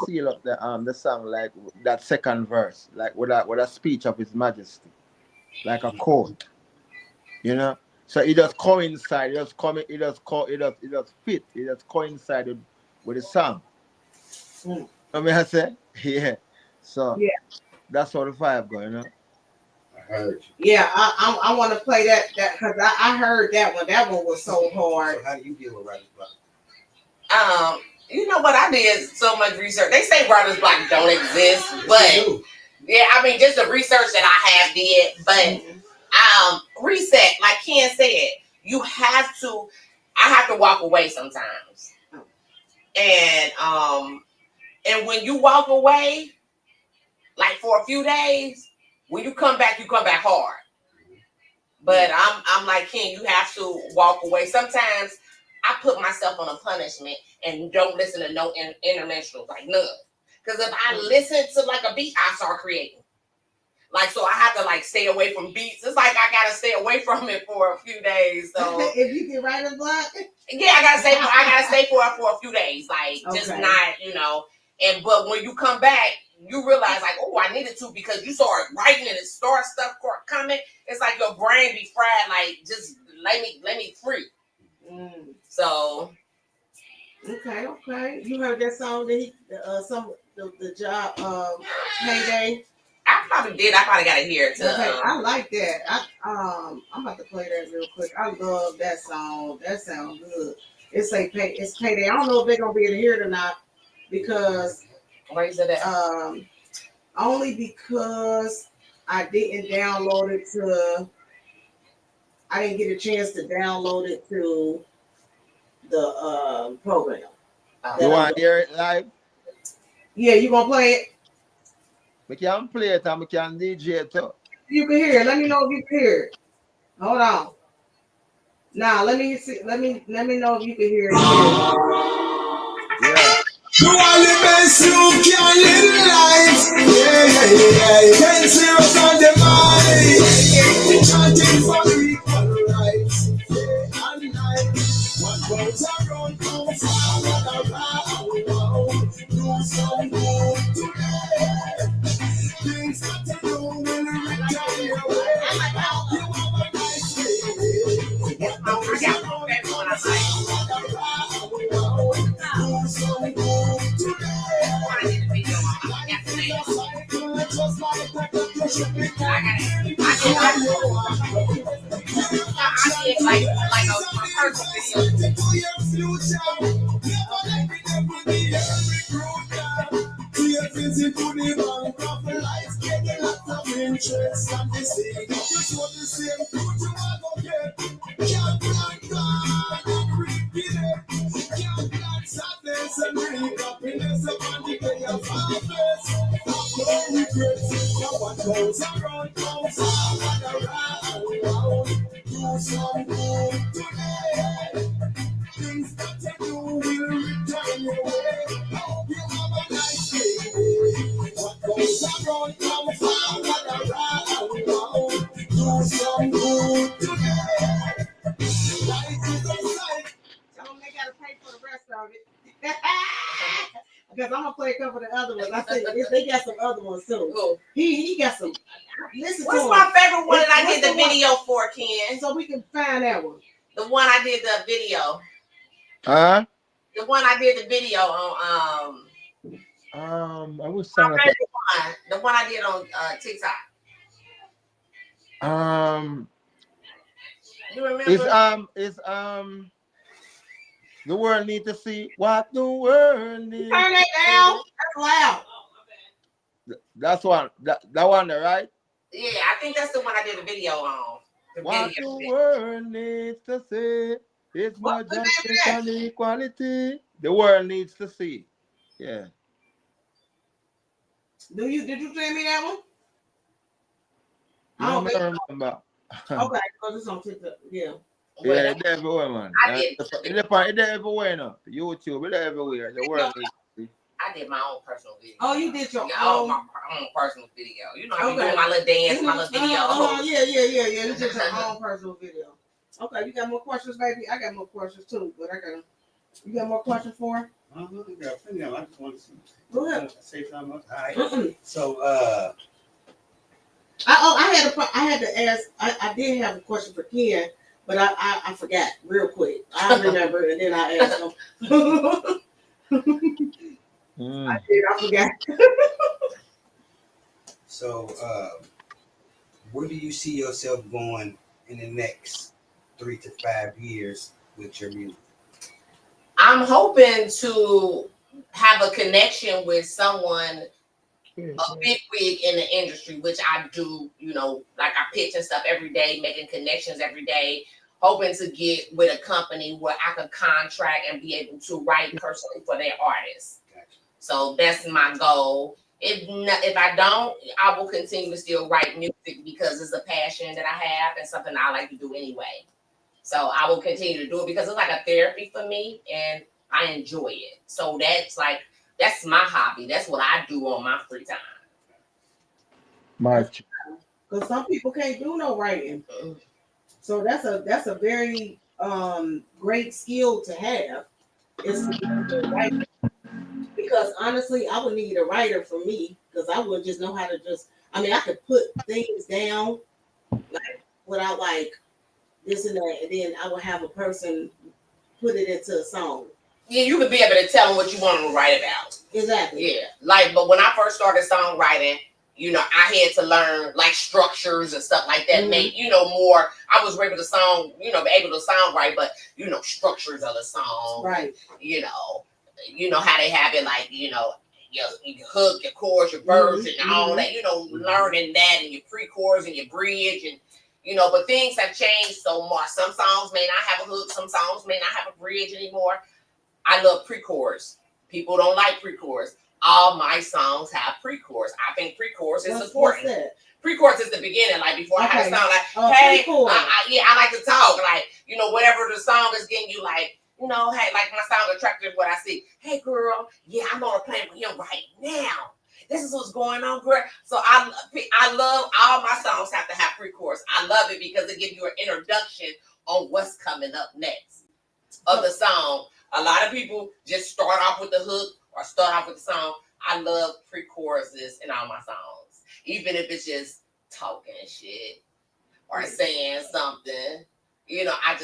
seal up the song, like that second verse, like with a speech of His Majesty, like a quote, you know. So it does coincide, it does fit, it does coincide with the song. I mean, I said, yeah. So yeah, that's how the vibe go, you know. Heard you. Yeah, I want to play that because I heard that one. That one was so hard. So how do you deal with writer's block? You know what? I did so much research. They say writer's block don't exist, but yeah, I mean just the research that I have did. But reset, like Ken said, I have to walk away sometimes, and when you walk away, like for a few days. When you come back hard. But I'm like Ken, you have to walk away. Sometimes I put myself on a punishment and don't listen to no internationals, like none. Because if I listen to like a beat, I start creating. Like so I have to like stay away from beats. It's like I gotta stay away from it for a few days. So if you get writer's block? Yeah, I gotta stay for it for a few days. Like just not, you know. But when you come back, you realize like, oh, I needed to because you start writing and it starts stuff coming. It's like your brain be fried. Like just let me free. So okay. You heard that song that the job Payday. I probably did. I probably gotta hear it too. Okay, I like that. I'm about to play that real quick. I love that song. That sounds good. It's Payday. I don't know if they're gonna be able to hear it or not. Because why is that? Only because I didn't download it I didn't get a chance to download it to the program. You want to hear it live? Yeah, you gonna play it? We can play it and we can DJ it too. You can hear it. Let me know if you can hear it. Hold on. Now let me see. Let me know if you can hear it. Yeah. You are the best you can live life. Yeah. 10 zeros on the mind. We're chanting for equal rights. Day and night. What goes around comes around. Do some good today. Things that did like my personal Things that you do will return your way. Hope you have a nice day. What goes around comes forward around. Do some good today. Life is a sight. Tell them they gotta pay for the rest of it. Because I'm gonna play a couple of the other ones. I said they got some other ones too. Cool. He got some. Listen What's to my him. favorite one that I What's did the the one? video for, Ken? So we can find that one. The one I did the video. Huh? The one I did the video on. I was My trying to. favorite one. The one I did on TikTok. You remember? It's the world need to see what the world needs. Turn that down. That's loud. That's one. That one, right? Yeah, I think that's the one I did the video on. What the world needs to see is more justice and equality. The world needs to see. Yeah. Did you send me that one? I don't remember. Okay, because it's on TikTok. Yeah. Yeah, it's everywhere, man. I did. It's everywhere now. YouTube, it's everywhere. The world needs to see. I did my own personal video. Oh, you did your own? own personal video. You know, I be doing my little dance, my little video. Yeah. You did your own personal video. Okay, you got more questions, baby? I got more questions too, but you got more questions for her? I got plenty of them. I just want to Go ahead. say something else. All right. So, I had to ask. I did have a question for Ken, but I forgot real quick. I remember, and then I asked him. I forgot. So, where do you see yourself going in the next 3 to 5 years with your music? I'm hoping to have a connection with someone, a bigwig in the industry, which I do, you know, like I pitch and stuff every day, making connections every day, hoping to get with a company where I can contract and be able to write personally for their artists. Gotcha. So that's my goal. If I don't, I will continue to still write music because it's a passion that I have and something I like to do anyway. So I will continue to do it because it's like a therapy for me and I enjoy it. So that's my hobby. That's what I do on my free time. March. Because some people can't do no writing. So that's a very great skill to have. Is to write. Because honestly, I would need a writer for me because I wouldn't just know how to I could put things down like without like this and that, and then I would have a person put it into a song. Yeah, you could be able to tell them what you want them to write about. Exactly. Yeah. But when I first started songwriting, you know, I had to learn like structures and stuff like that. Make, you know, more. I was able to able to songwrite, but you know, structures of the song. Right. You know how they have it, like, you know, your hook, your chorus, your verse, and all that, you know, learning that and your pre-chorus and your bridge and, you know, but things have changed so much. Some songs may not have a hook. Some songs may not have a bridge anymore. I love pre-chorus. People don't like pre-chorus. All my songs have pre-chorus. I think pre-chorus is important. What's that? Pre-chorus is the beginning, like before I have a song, like, hey, I like to talk, like, you know, whatever the song is getting you, like, you know, hey, like my song Attractive, what I see. Hey, girl, yeah, I'm on a plane with him right now. This is what's going on, girl. So I love all my songs have to have pre-chorus. I love it because it gives you an introduction on what's coming up next of the song. A lot of people just start off with the hook or start off with the song. I love pre-choruses in all my songs, even if it's just talking shit or saying something. You know, I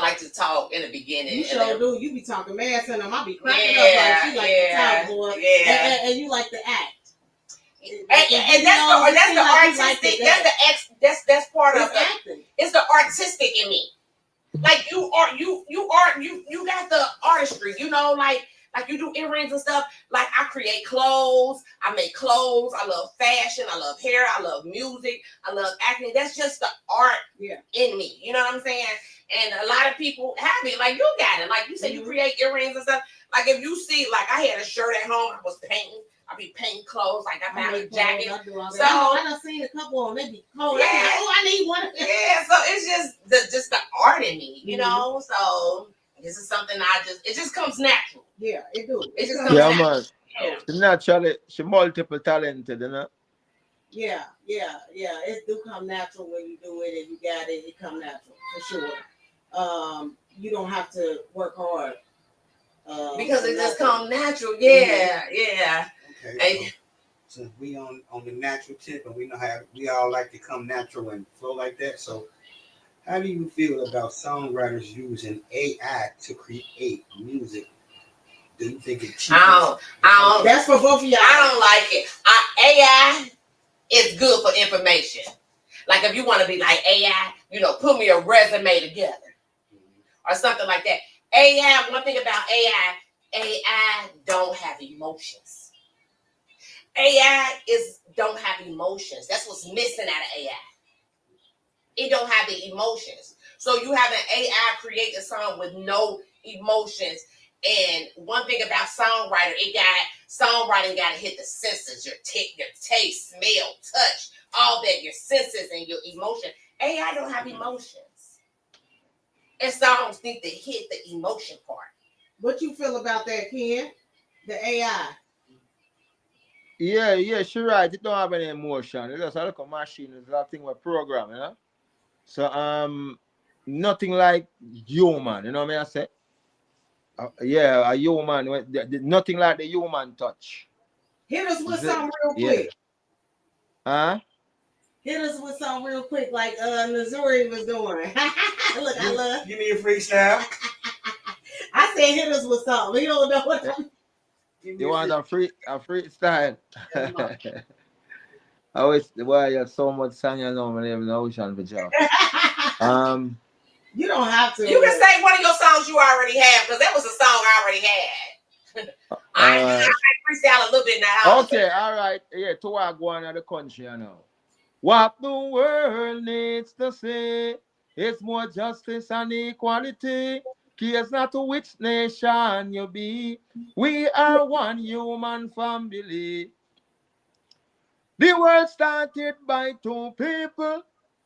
like to talk in the beginning. You sure do. You be talking mad to them. I be cracking up like she like to talk, boy. Yeah. And you like to act. And that's the artistic. That's part of it. It's the artistic in me. Like you got the artistry. You know, like you do earrings and stuff. Like I create clothes. I make clothes. I love fashion. I love hair. I love music. I love acting. That's just the art in me. You know what I'm saying? And a lot of people have it. Like you got it. Like you said, you create earrings and stuff. Like if you see, like I had a shirt at home. I was painting. I be painting clothes. Like I found a jacket. So I done seen a couple of them. They be cold. Yeah. I need one. Yeah. So it's just the art in me. You know. So this is something it just comes natural. Yeah, it do. It just comes natural. Man. Yeah. She naturally, she multiple talented, you know. Yeah. It do come natural when you do it and you got it. It come natural for sure. You don't have to work hard. Because it just comes natural. Yeah. Okay. So since we on the natural tip and we know how we all like to come natural and flow like that. So how do you feel about songwriters using AI to create music? Do you think it's cheap? I don't. That's for both of y'all. I don't like it. AI is good for information. Like if you want to be like AI, put me a resume together or something like that. AI, one thing about AI don't have emotions. AI don't have emotions. That's what's missing out of AI. It don't have the emotions. So you have an AI create a song with no emotions. And one thing about songwriting got to hit the senses, your taste, smell, touch, all that, your senses and your emotion. AI don't have emotions. And songs need to hit the emotion part. What you feel about that, Ken? The AI? Yeah, she's right. It don't have any emotion. It's just like a machine. It's that thing with program, you know. So nothing like human. You know what I say? A human. Nothing like the human touch. Hit us with something real quick. Hit us with something real quick, like Nzuri was doing. Look, I love. Give me a freestyle. I said hit us with something. You don't know what I'm. You want a freestyle? I wish you have so much song you know my name in the ocean for job. You don't have to. You can say one of your songs you already have, because that was a song I already had. I freestyle a little bit now. Okay, all right. Yeah, to walk going out of the country, you know. What the world needs to see is more justice and equality. Cares not to which nation you be. We are one human family. The world started by two people.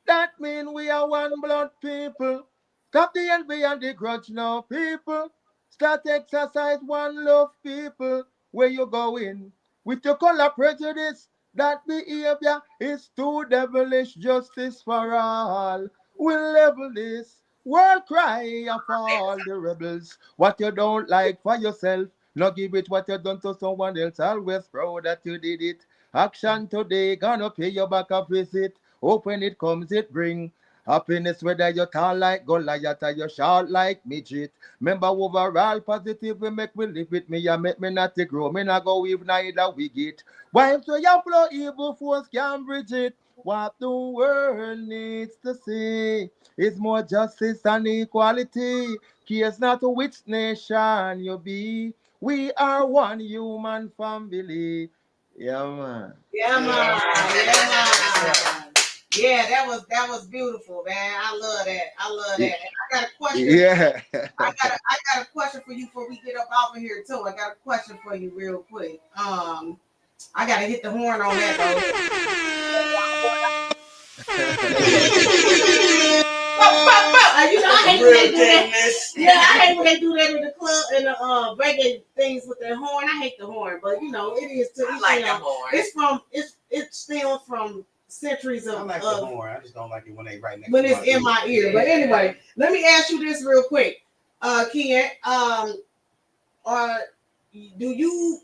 That means we are one blood people. Stop the envy and the grudge now, people. Start exercise one love, people. Where you going? With your color prejudice, that behavior is too devilish. Justice for all. We'll level this world cry of all the rebels. What you don't like for yourself, no give it what you done to someone else. Always proud that you did it. Action today, gonna pay you back a visit. Open it comes, it bring happiness, whether you tall like Goliath or you short like midget. Remember, overall positive, we make we live with me. You make me not to grow, me not go with neither we get. While so you flow evil force can bridge it. What the world needs to see is more justice and equality. Cares not to which nation you be. We are one human family. Yeah, man. Yeah, man. Yeah, that was beautiful, man. I love that. I got a question. Yeah. I got a question for you before we get up off of here too. I got a question for you real quick. I gotta hit the horn on that I hate when they do that. Yeah, I hate when they do that in the club and the breaking things with their horn. I hate the horn, but it is too. I like the horn. It stems from centuries of. I like the horn. I just don't like it when they right next. When it's in my ear. But anyway, let me ask you this real quick, Ken. Do you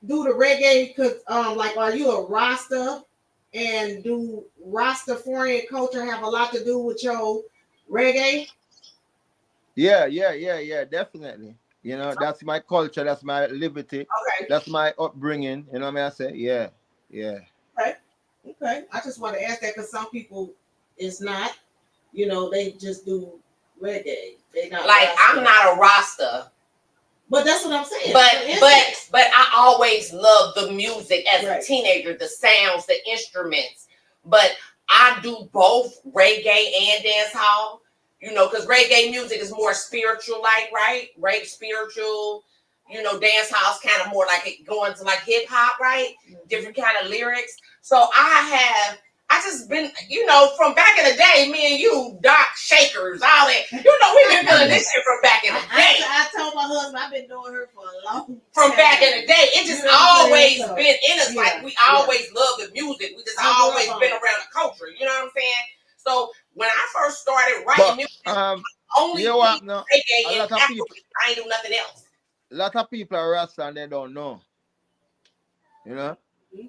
do the reggae? Cause are you a Rasta? And do Rastafarian culture have a lot to do with your reggae? Yeah, definitely. That's my culture, that's my liberty, that's my upbringing. You know what I say? Yeah. Yeah. Okay. I just want to ask that because some people it's not, they just do reggae. They not Like Rasta. I'm not a Rasta. But that's what I'm saying. But I always loved the music as Right. a teenager, the sounds, the instruments. But I do both reggae and dance hall, because reggae music is more spiritual, right? Rape spiritual, dance hall's kind of more like it going to like hip hop, right? Different kind of lyrics. So I just been, from back in the day, me and you, Doc Shakers, all that. We've been feeling this shit from back in the day. I told my husband I've been doing her for a long time. From back in the day. It just always been in us. Yeah. Like we always love the music. We just always been around the culture. You know what I'm saying? So when I first started writing music, only reggae and Afro, I ain't do nothing else. A lot of people are Rasta and they don't know.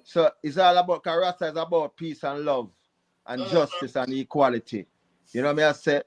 So it's all about, because Rasta is about peace and love and justice and equality. You know what I say?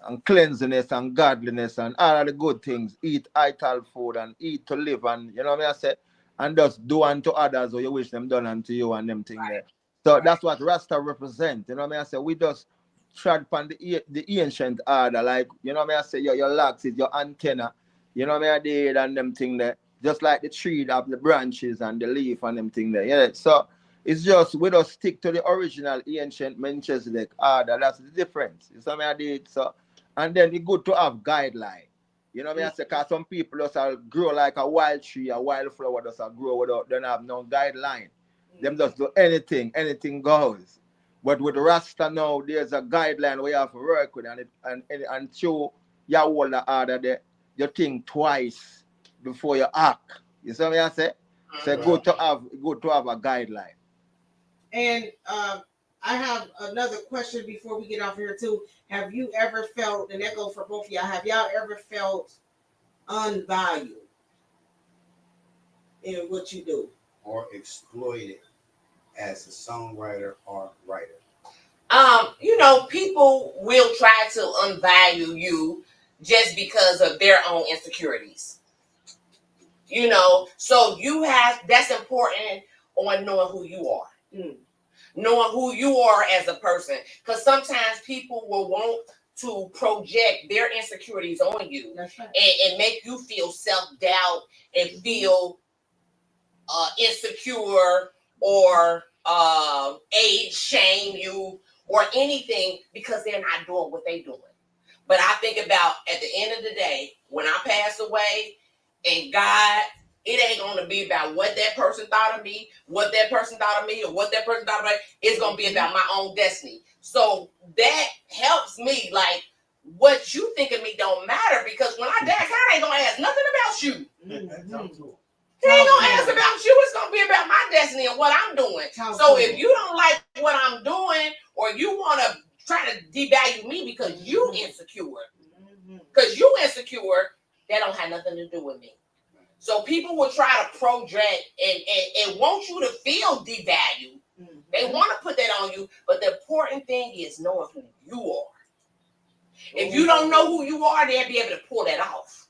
And cleanliness and godliness and all of the good things. Eat ital food and eat to live, and you know what I say? And just do unto others or you wish them done unto you and them things there. So that's what Rasta represent. You know what I say? We just tread upon the ancient order, like, you know what I say? Your locks is your antenna. You know what I did and them thing there. Just like the tree have the branches and the leaf and them thing there. Yeah. So it's just we just stick to the original ancient Melchizedek order. That's the difference. You see what I did? So and then it's good to have guideline. You know what I say? Because some people just grow like a wild tree, a wild flower just grow without don't have no guideline. Them just do anything goes. But with Rasta now, there's a guideline we have to work with, and show you hold the order there. You think twice before you act. You see what I say? So good to have a guideline. And I have another question before we get off here too. Have you ever felt, and that goes for both of y'all, have y'all ever felt unvalued in what you do? Or exploited as a songwriter or writer? People will try to unvalue you just because of their own insecurities. So that's important on knowing who you are. Knowing who you are as a person. Because sometimes people will want to project their insecurities on you. That's right. and make you feel self-doubt and feel insecure or age shame you or anything because they're not doing what they're doing. But I think about at the end of the day, when I pass away and God, it ain't going to be about what that person thought of me, what that person thought of me, or what that person thought of me. It's going to be about my own destiny. So that helps me. Like, what you think of me don't matter, because when I die, God ain't going to ask nothing about you. He ain't going to ask about you. It's going to be about my destiny and what I'm doing. So if you don't like what I'm doing, or you want to try to devalue me because you insecure, that don't have nothing to do with me. So people will try to project and want you to feel devalued. They want to put that on you, but the important thing is knowing who you are. If you don't know who you are, they'll be able to pull that off.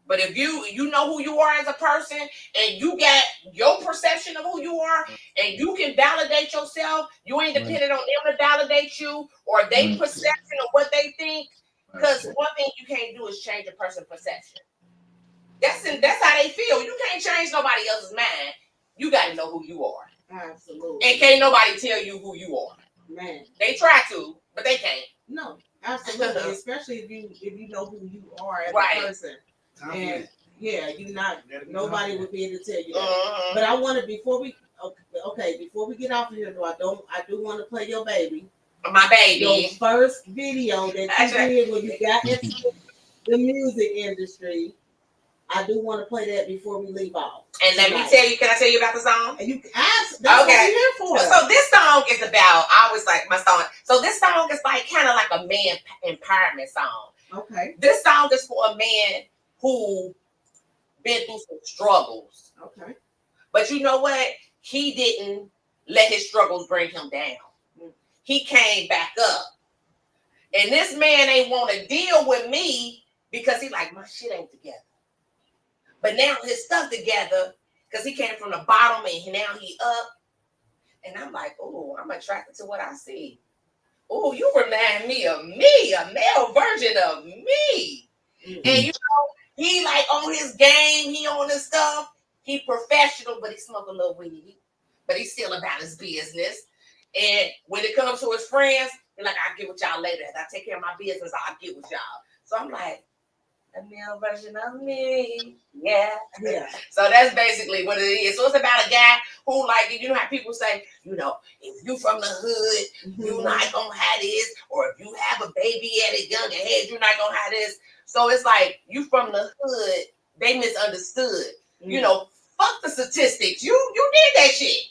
But if you know who you are as a person, and you got your perception of who you are, and you can validate yourself, you ain't dependent on them to validate you or their perception of what they think. Because one thing you can't do is change a person's perception. That's how they feel. You can't change nobody else's mind. You got to know who you are. Absolutely. And can't nobody tell you who you are. Man. They try to, but they can't. No, absolutely. Especially if you know who you are as a person. And nobody would be able to tell you that. But I wanted before we get off of here, I do want to play your baby. My baby. Your first video that you did when you got into the music industry. I do want to play that before we leave off. And can I tell you about the song? And you can ask. That's what we're here for. So this song is about, I always like my song. So this song is like kind of like a man empowerment song. Okay. This song is for a man who been through some struggles. Okay. But you know what? He didn't let his struggles bring him down. He came back up. And this man ain't want to deal with me because he like, my shit ain't together. But now his stuff together, because he came from the bottom and now he up. And I'm like, oh, I'm attracted to what I see. Oh, you remind me, a male version of me. Mm-hmm. And you know, he like on his game, he on his stuff. He professional, but he smoke a little weed. But he's still about his business. And when it comes to his friends, he's like, I'll get with y'all later. As I take care of my business, I'll get with y'all. So I'm like, a male version of me. Yeah. So that's basically what it is. So it's about a guy who, like, you know how people say, you know, if you from the hood, you're not gonna have this, or if you have a baby at a younger age, you're not gonna have this. So it's like, you from the hood, they misunderstood. You know, fuck the statistics. You did that shit.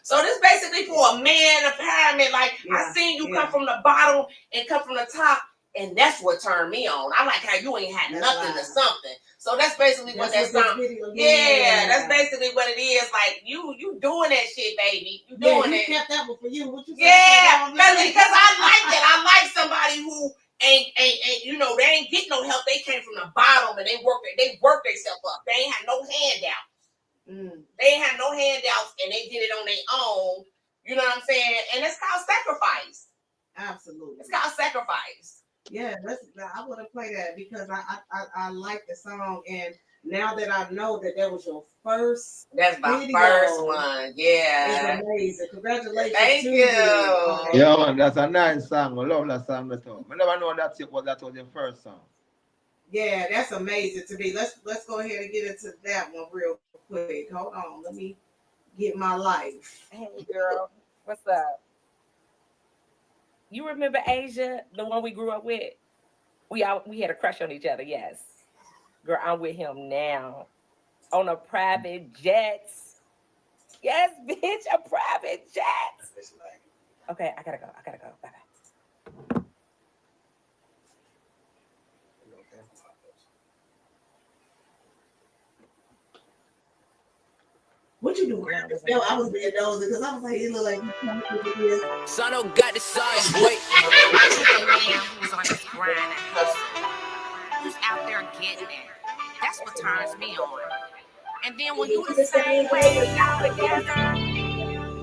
So this basically for a man, a pyramid, like I seen you come from the bottom and come from the top. And that's what turned me on. I like how you ain't had nothing to something. So that's basically what that song. Yeah, that's basically what it is. Like you doing that shit, baby. You doing it. You kept that one for you. What you because I like that. I like somebody who ain't you know, they ain't get no help. They came from the bottom and they worked themselves up. They ain't had no handouts. They ain't had no handouts and they did it on their own. You know what I'm saying? And it's called sacrifice. Absolutely. It's called sacrifice. Yeah, I want to play that because I like the song, and now that I know that was your first, that's my video, first one. Yeah, it's amazing. Congratulations! Thank you. Yeah, man, that's a nice song. I love that song too. I never know that was your first song. Yeah, that's amazing to me. Let's go ahead and get into that one real quick. Hold on, let me get my life. Hey, girl, what's up? You remember Asia, the one we grew up with? We had a crush on each other, yes. Girl, I'm with him now. On a private jet. Yes, bitch, a private jet. Okay, I gotta go. Bye-bye. What you doing? I was being nosy because I was like, he look like Son got the size. Wait. Who's on this grind and hustle, who's out there getting it. That's what turns me on. And then when you the same way y'all together,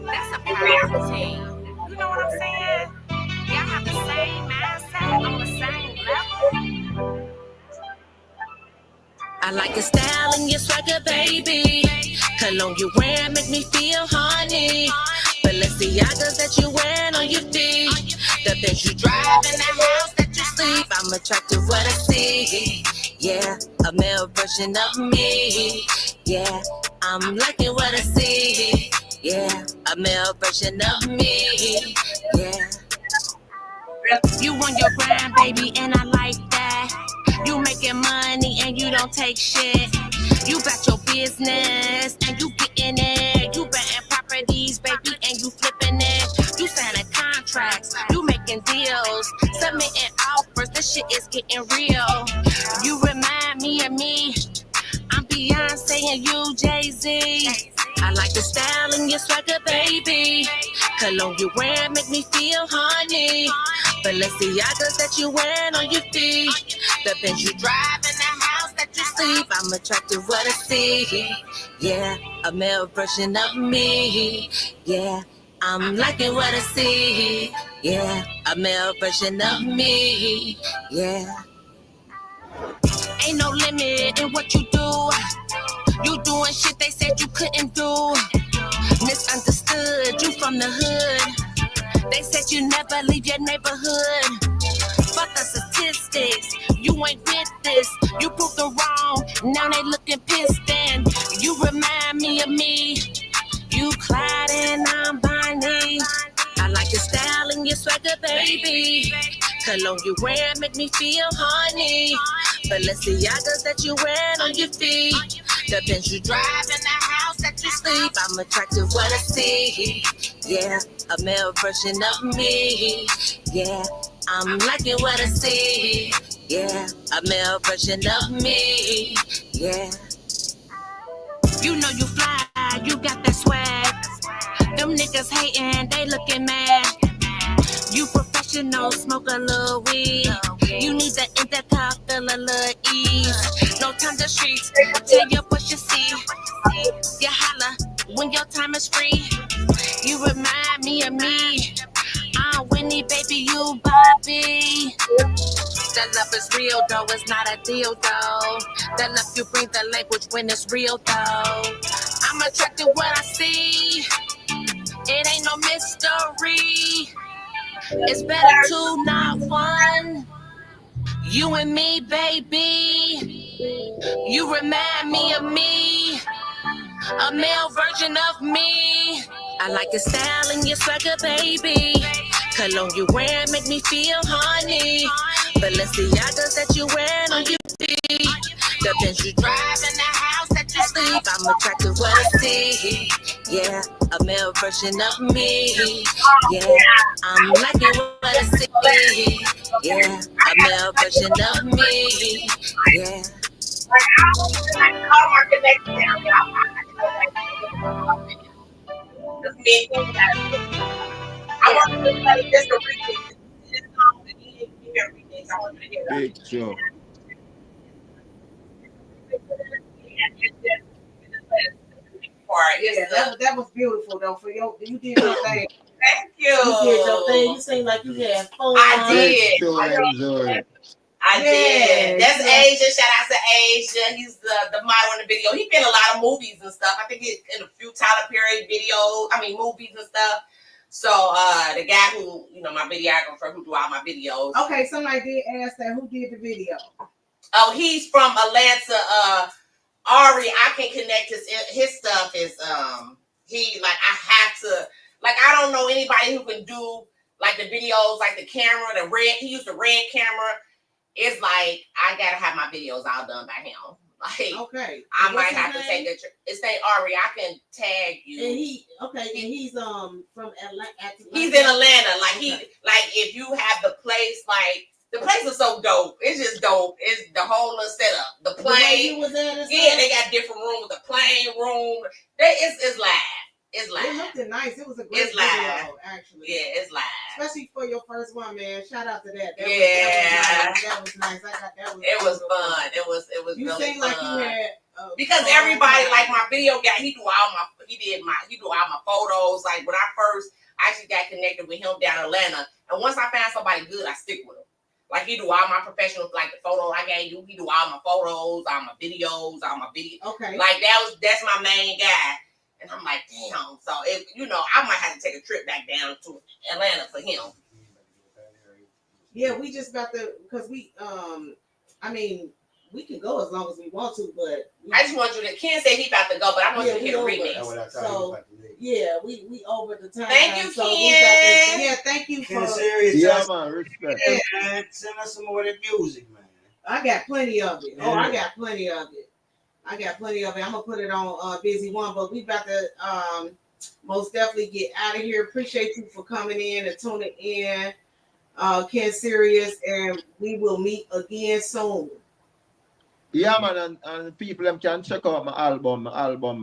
that's a powerful team. You know what I'm saying? Y'all have the same mindset on the same level. I like your style and your swagger, baby. Cologne you wear make me feel honey. Balenciagas that you wear on your feet, the things you drive in the house that you sleep. I'm attracted to what I see. Yeah, a male version of me. Yeah, I'm liking what I see. Yeah, a male version of me. Yeah. You on your grind, baby, and I like that. You making money and you don't take shit. You got your business and you getting it. You betting properties, baby, and you flipping it. You signing contracts, you making deals, submitting offers. This shit is getting real. You remind me of me. I'm Beyonce and you Jay-Z. I like the style and your swagger, baby. Cologne you wear make me feel honey. Balenciagas that you wear on your feet, the things you drive in the house that you sleep. I'm attracted to what I see. Yeah, a male version of me. Yeah, I'm liking what I see. Yeah, a male version of me. Yeah. Ain't no limit in what you do. You doing shit they said you couldn't do. Misunderstood, you from the hood. They said you never leave your neighborhood. Fuck the statistics, you ain't with this. You proved them wrong, now they looking pissed. And you remind me of me. You Clyde and I'm Bonnie. I like your style and your swagger, baby. Cologne you wear make me feel honey. Balenciagas that you wear on your feet, the things you drive in the house that you sleep. I'm attracted to what I see. Yeah, a male version of me. Yeah, I'm liking what I see. Yeah, a male version of me. Yeah. You know you fly, you got that swag. Them niggas hating, they looking mad. You professional, smoke a little weed. You need the intercom, feel a little ease. No time to streets, tell you what you see. You holla when your time is free. You remind me of me. I'm Whitney, baby, you Bobby. That love is real, though. It's not a deal, though. That love you bring the language when it's real, though. I'm attracted to what I see. It ain't no mystery. It's better two, not one. You and me, baby. You remind me of me. A male version of me. I like your style and your swagger, baby. Cologne you wear make me feel honey. Balenciagas that you wear on your feet. The Benz you drive in the house that you sleep. I'm attracted to what I see. Yeah, a male version of me. Yeah, I'm liking what I see. Yeah, a male version of me. Yeah. Like, I call my connection down, y'all. Just me and him got it. I want you to play just a remix. This song that he didn't hear remix. I want you to hear that. Big show. Yeah, that was beautiful though. For you did your thing. Thank you. You did your thing. You seemed like you had fun. I did. Nzuri. I did. That's Asia. Shout out to Asia. He's the model in the video. He's been in a lot of movies and stuff. I think he's in a few Tyler Perry movies and stuff. So the guy who, my videographer who do all my videos. Okay, somebody did ask that. Who did the video? Oh, he's from Atlanta. Ari, I can connect his stuff is I have to, I don't know anybody who can do like the videos, like the camera, he used the red camera. It's like I gotta have my videos all done by him. Like, okay, I might have to take it's named Ari. I can tag you. And he's from Atlanta. He's in Atlanta. If you have the place, the place is so dope. It's just dope. It's the whole little setup. The plane. They got different rooms. The plane room. It's live. It's live. It looked nice. It was a great video, actually. Yeah, it's live. Especially for your first one, man. Shout out to that. That was nice. I got that one. It was fun. It was you really seem fun. Like you had because everybody, like my video guy, he do all my photos. Like when I first actually got connected with him down in Atlanta, and once I found somebody good, I stick with him. Like he do all my professional, like the photo I gave you, he do all my photos, all my videos, Okay. Like that's my main guy. And I'm like, damn. So if I might have to take a trip back down to Atlanta for him. Yeah, we just about to, because we we can go as long as we want to, but I just want you to. Ken said he about to go, but I want you to hear the remix. So we over the time. Thank you, Ken. Thank you Ken for serious. Yeah, man, respect. Yeah, man. Send us some more of the music, man. I got plenty of it. Yeah. Oh, I got plenty of it. I'm gonna put it on Busy One, but we about to most definitely get out of here. Appreciate you for coming in and tuning in. Ken Serious, and we will meet again soon. Yeah, man, and people them can check out my album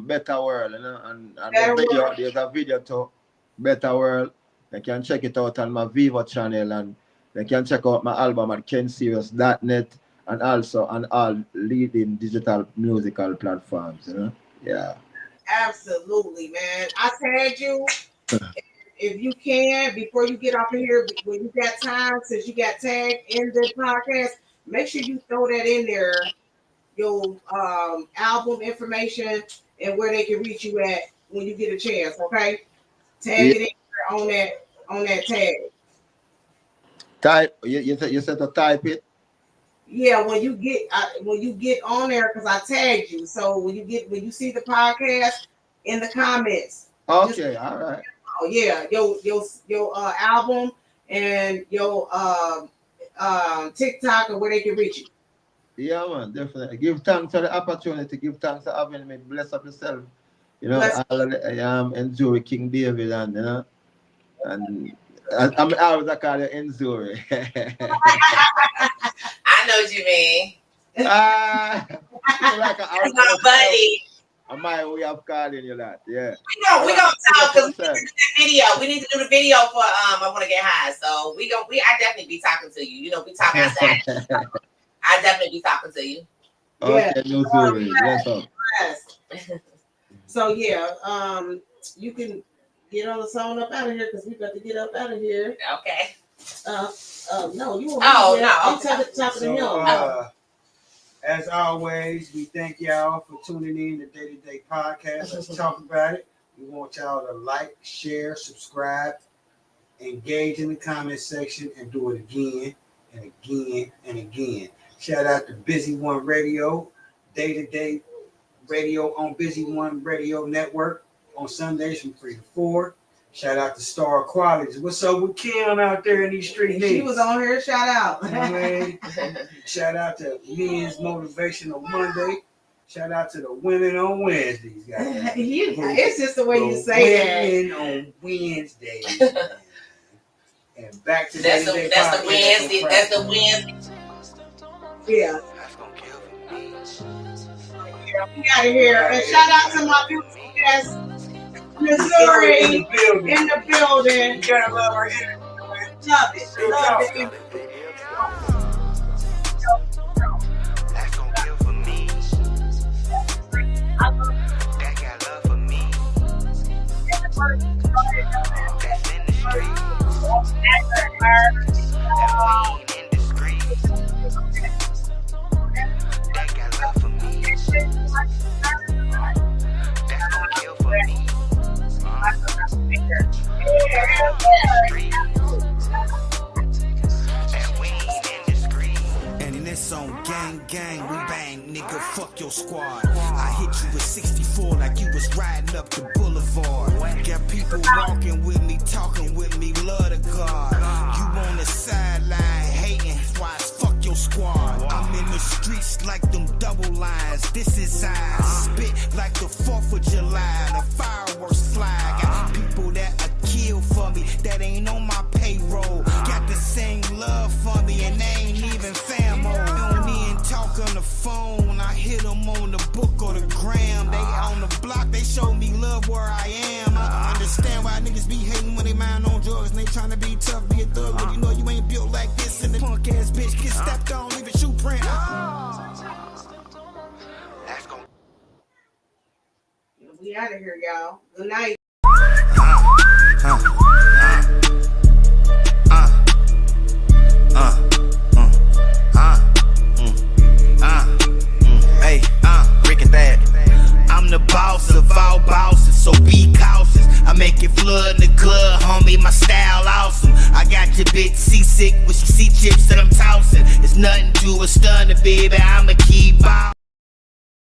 Better World, and there's a video to Better World. They can check it out on my Vivo channel, and they can check out my album at KenSerious.net, and also on all leading digital musical platforms. Yeah. Absolutely, man. I tagged you. If you can, before you get off of here, when you got time, since you got tagged in the podcast, make sure you throw that in there. Your album information and where they can reach you at when you get a chance, okay? Tag it in there on that tag. Type you said to type it? Yeah, when you get on there, because I tagged you. So when you see the podcast in the comments. Okay, all right. Oh yeah, your album and your TikTok or where they can reach you. Yeah, man, definitely. Give thanks for the opportunity. Give thanks for having me. Bless up yourself. I am Nzuri, King David, and and I'm always call you Nzuri. I know what you mean. It's my buddy. Am I way of calling you that? Yeah. We gonna talk because we need to do the video. We need to do the video for I Want to Get High. So I definitely be talking to you. We talk outside. I definitely be talking to you. Okay, Nzuri. Yes. So yeah, you can get on the song up out of here because we got to get up out of here. Okay. No, you won't. Oh, no. I'm top of the hill. As always, we thank y'all for tuning in to Day-to-Day Podcast. Let's talk about it. We want y'all to like, share, subscribe, engage in the comment section, and do it again and again and again. Shout out to Busy One Radio, Day-to-Day Radio on Busy One Radio Network on Sundays from 3 to 4. Shout out to Star Qualities. What's up with Kim out there in these streets? She was on here. Shout out. You know what I mean? Shout out to Men's Motivational Monday. Shout out to the Women on Wednesdays. It's just the way you say that. Women on Wednesdays. And back to that's the Wednesday. That's the Wednesday. Yeah. We out of here. And shout out to my beautiful guest, Nzuri, in the building. You gotta love her. Love it. Love it. That's gonna kill for me. That got love for me. That's in the street. That weed indiscreet. That got love for me. That's gonna kill for me. And in this song, gang, gang, we bang, nigga, fuck your squad. I hit you with 64 like you was riding up the boulevard. Got people walking with me, talking with me, love to God. You on the sideline, hating, why it's fuck your squad. I'm in the streets like them double lines. This is I spit like the 4th of July. The fireworks fly. Got people that are kill for me that ain't on my payroll. Got the same love for me and they ain't even famo. Don't even talk on the phone. I hit them on the book or the gram. They on the block. They show me love where I am. I understand why niggas be hating when they mind on drugs and they trying to be tough, be a thug. But you know you ain't built like this and the punk ass bitch get stepped on, leave a shoe print. We out of here, y'all. Good night. I'm the boss of all bosses, so be cautious. I make it flood in the club, homie, my style awesome. I got your bitch seasick with some sea chips that I'm tossing. It's nothing to a stunner, baby, I'ma keep ball.